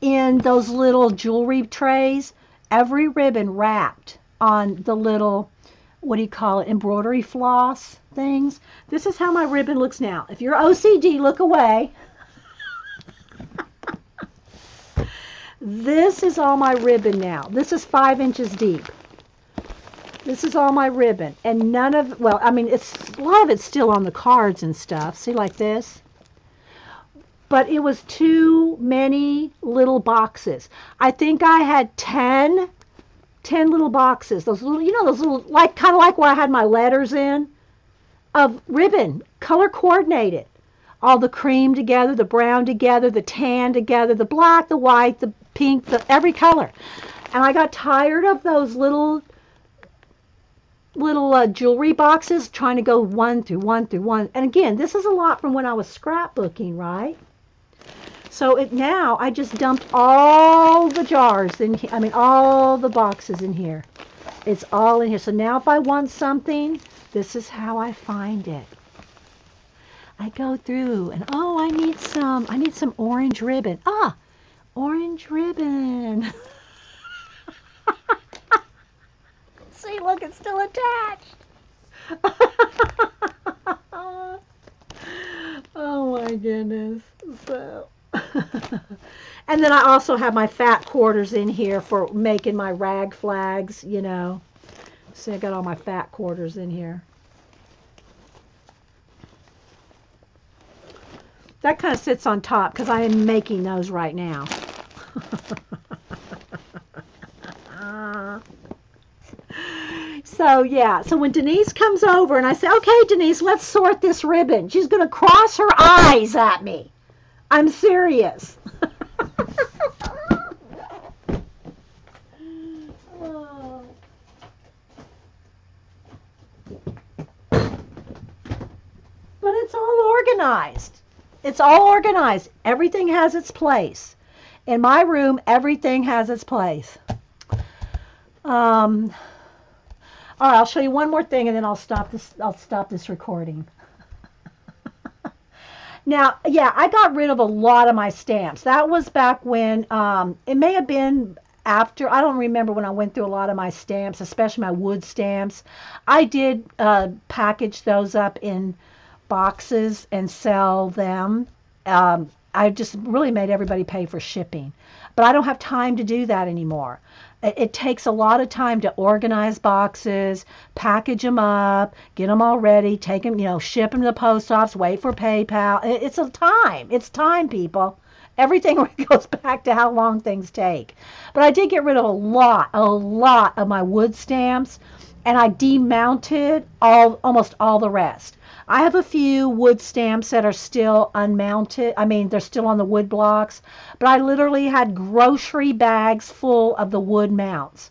in those little jewelry trays. Every ribbon wrapped on the little, embroidery floss things. This is how my ribbon looks now. If you're OCD, look away. This is all my ribbon now. This is 5 inches deep. This is all my ribbon. And a lot of it's still on the cards and stuff. See, like this? But it was too many little boxes. I think I had 10 little boxes. Those little, kind of like where I had my letters in, of ribbon, color coordinated. All the cream together, the brown together, the tan together, the black, the white, the pink, every color. And I got tired of those little jewelry boxes trying to go one through one. And again, this is a lot from when I was scrapbooking, right? So now I just dumped all the jars in here. All the boxes in here. It's all in here. So now if I want something, this is how I find it. I go through and, I need some orange ribbon. Orange ribbon. See, look, it's still attached. Oh my goodness. So and then I also have my fat quarters in here for making my rag flags, See, I got all my fat quarters in here. That kind of sits on top because I am making those right now. So, yeah. So when Denise comes over and I say, okay, Denise, let's sort this ribbon, she's going to cross her eyes at me. I'm serious. Oh. But it's all organized. It's all organized. Everything has its place. In my room, everything has its place. All right, I'll show you one more thing, and then I'll stop this recording. Now, yeah, I got rid of a lot of my stamps. That was back when it may have been after. I don't remember when I went through a lot of my stamps, especially my wood stamps. I did package those up in boxes and sell them. I just really made everybody pay for shipping. But I don't have time to do that anymore. It takes a lot of time to organize boxes, package them up, get them all ready, take them, ship them to the post office, wait for PayPal. It's a time. It's time, people. Everything goes back to how long things take. But I did get rid of a lot of my wood stamps, and I demounted almost all the rest. I have a few wood stamps that are still unmounted. I mean, they're still on the wood blocks, but I literally had grocery bags full of the wood mounts.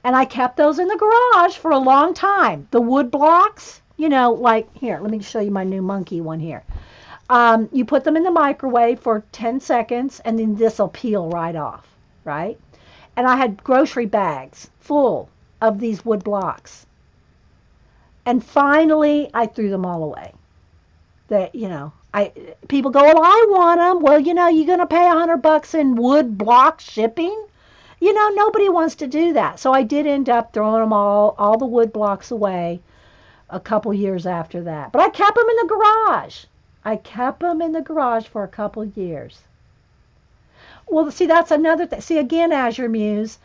And I kept those in the garage for a long time. The wood blocks, like here, let me show you my new monkey one here. You put them in the microwave for 10 seconds, and then this will peel right off, right? And I had grocery bags full of these wood blocks. And finally, I threw them all away. People go, well, I want them. Well, you're going to pay $100 in wood block shipping. Nobody wants to do that. So I did end up throwing them all the wood blocks away a couple years after that. But I kept them in the garage. I kept them in the garage for a couple years. Well, see, that's another thing. See, again, Azure Muse,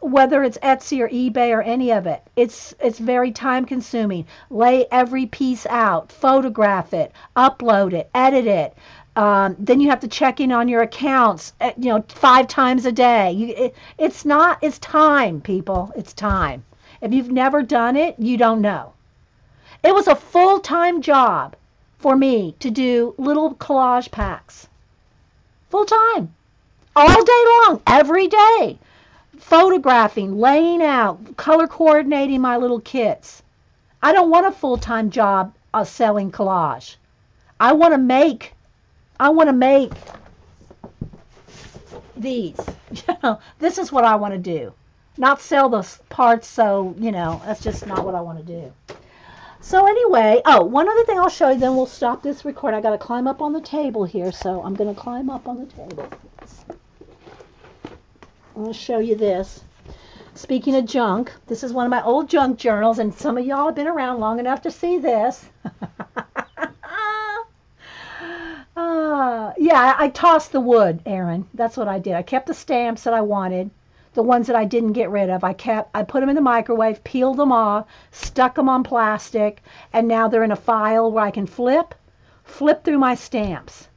whether it's Etsy or eBay or any of it, it's very time consuming. Lay every piece out, photograph it, upload it, edit it. Then you have to check in on your accounts, 5 times a day. It's time, people. It's time. If you've never done it, you don't know. It was a full-time job for me to do little collage packs. Full-time. All day long, every day. Photographing, laying out, color coordinating my little kits. I don't want a full-time job selling collage. I want to make these. This is what I want to do. Not sell the parts, so, that's just not what I want to do. So anyway, one other thing I'll show you, then we'll stop this record. I got to climb up on the table here, so I'm going to climb up on the table. I'll show you this. Speaking of junk, this is one of my old junk journals, and some of y'all have been around long enough to see this. Yeah, I tossed the wood, Aaron. That's what I did. I kept the stamps that I wanted, the ones that I didn't get rid of. I put them in the microwave, peeled them off, stuck them on plastic, and now they're in a file where I can flip through my stamps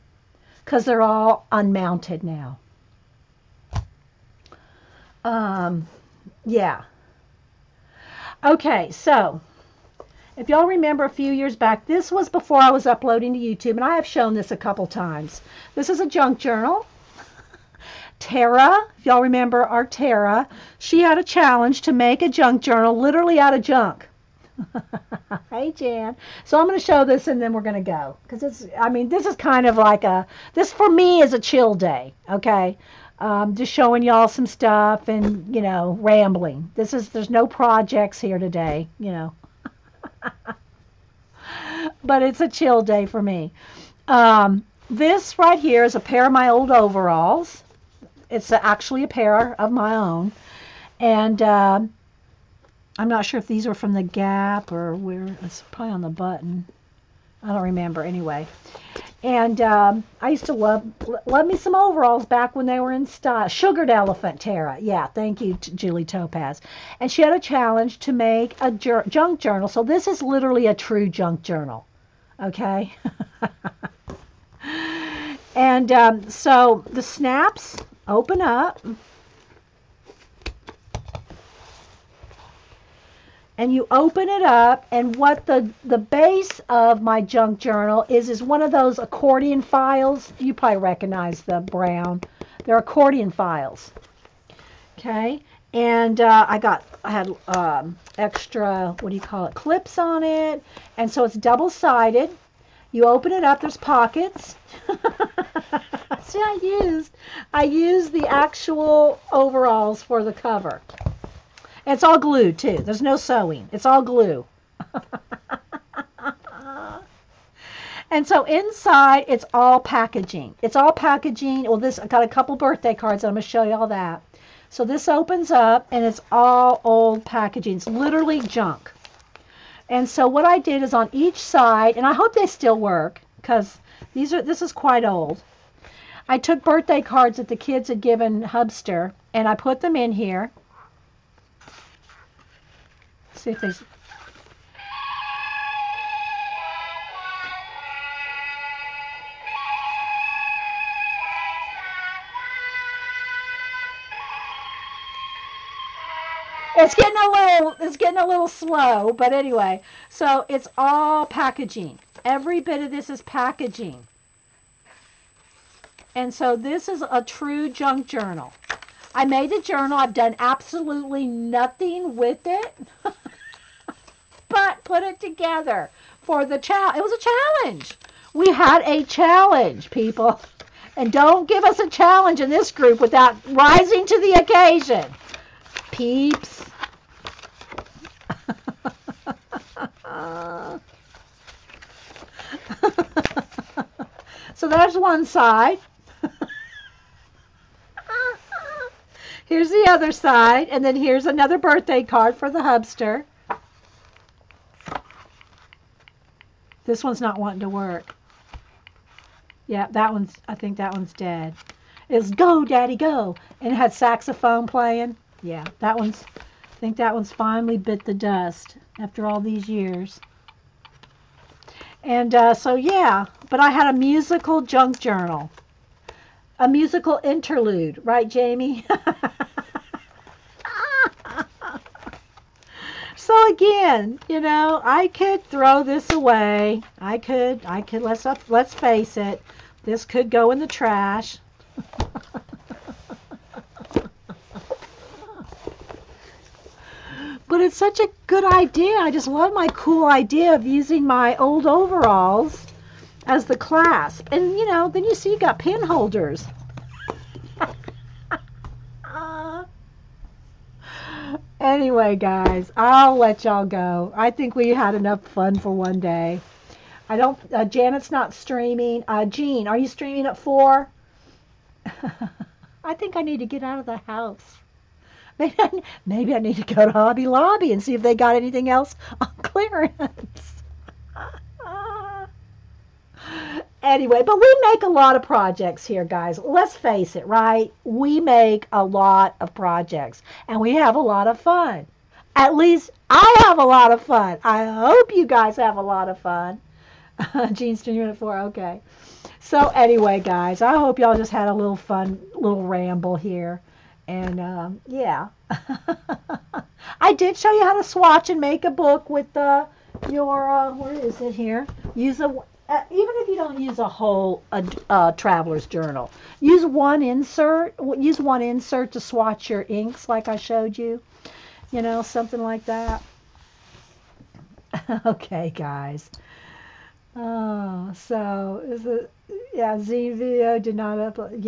because they're all unmounted now. Yeah. Okay, so if y'all remember a few years back, this was before I was uploading to YouTube, and I have shown this a couple times. This is a junk journal. Tara, if y'all remember our Tara, she had a challenge to make a junk journal literally out of junk. Hey, Jan. So I'm going to show this, and then we're going to go. Because this is kind of like this for me is a chill day, okay? Just showing y'all some stuff and, rambling. There's no projects here today, But it's a chill day for me. This right here is a pair of my old overalls. It's actually a pair of my own. And I'm not sure if these are from the Gap or where. It's probably on the button. I don't remember anyway. And I used to love me some overalls back when they were in style. Sugared Elephant, Tara. Yeah, thank you, Julie Topaz. And she had a challenge to make a junk journal. So this is literally a true junk journal. Okay. And so the snaps open up. And you open it up, and what the base of my junk journal is one of those accordion files. You probably recognize the brown. They're accordion files. Okay, and I had extra, what do you call it, clips on it, and so it's double-sided. You open it up. There's pockets. See, I used the actual overalls for the cover. And it's all glued too. There's no sewing. It's all glue. And so inside, it's all packaging. It's all packaging. Well, I got a couple birthday cards. I'm going to show you all that. So this opens up, and it's all old packaging. It's literally junk. And so what I did is on each side, and I hope they still work, because this is quite old. I took birthday cards that the kids had given Hubster, and I put them in here. See if they... It's getting a little slow, but anyway. So it's all packaging. Every bit of this is packaging. And so this is a true junk journal. I made the journal. I've done absolutely nothing with it, but put it together for the challenge. It was a challenge. We had a challenge, people. And don't give us a challenge in this group without rising to the occasion. Peeps. So there's one side. Here's the other side, and then here's another birthday card for the Hubster. This one's not wanting to work. Yeah, I think that one's dead. It's Go, Daddy, Go. And it had saxophone playing. Yeah, I think that one's finally bit the dust after all these years. And so, yeah, but I had a musical junk journal. A musical interlude, right, Jamie? So again, I could throw this away. I could, let's face it, this could go in the trash. But it's such a good idea. I just love my cool idea of using my old overalls as the clasp. And, then you see you got pin holders. Anyway, guys, I'll let y'all go. I think we had enough fun for one day. Janet's not streaming. Jean, are you streaming at 4? I think I need to get out of the house. Maybe I need to go to Hobby Lobby and see if they got anything else on clearance. Anyway, but we make a lot of projects here, guys. Let's face it, right? We make a lot of projects, and we have a lot of fun. At least I have a lot of fun. I hope you guys have a lot of fun. Jean's streaming at 4, okay. So anyway, guys, I hope y'all just had a little fun, little ramble here. And yeah, I did show you how to swatch and make a book with your, where is it here? Even if you don't use a whole traveler's journal, use one insert to swatch your inks like I showed you, something like that. Okay, guys. So is it, yeah, Z video did not upload.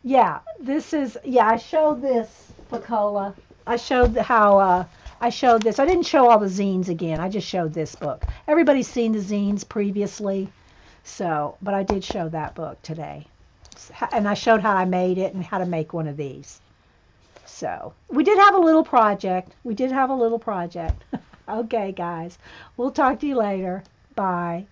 Yeah, this is, I showed this, Pacola. I showed how, I showed this. I didn't show all the zines again. I just showed this book. Everybody's seen the zines previously, but I did show that book today. And I showed how I made it and how to make one of these. So, we did have a little project. Okay, guys. We'll talk to you later. Bye.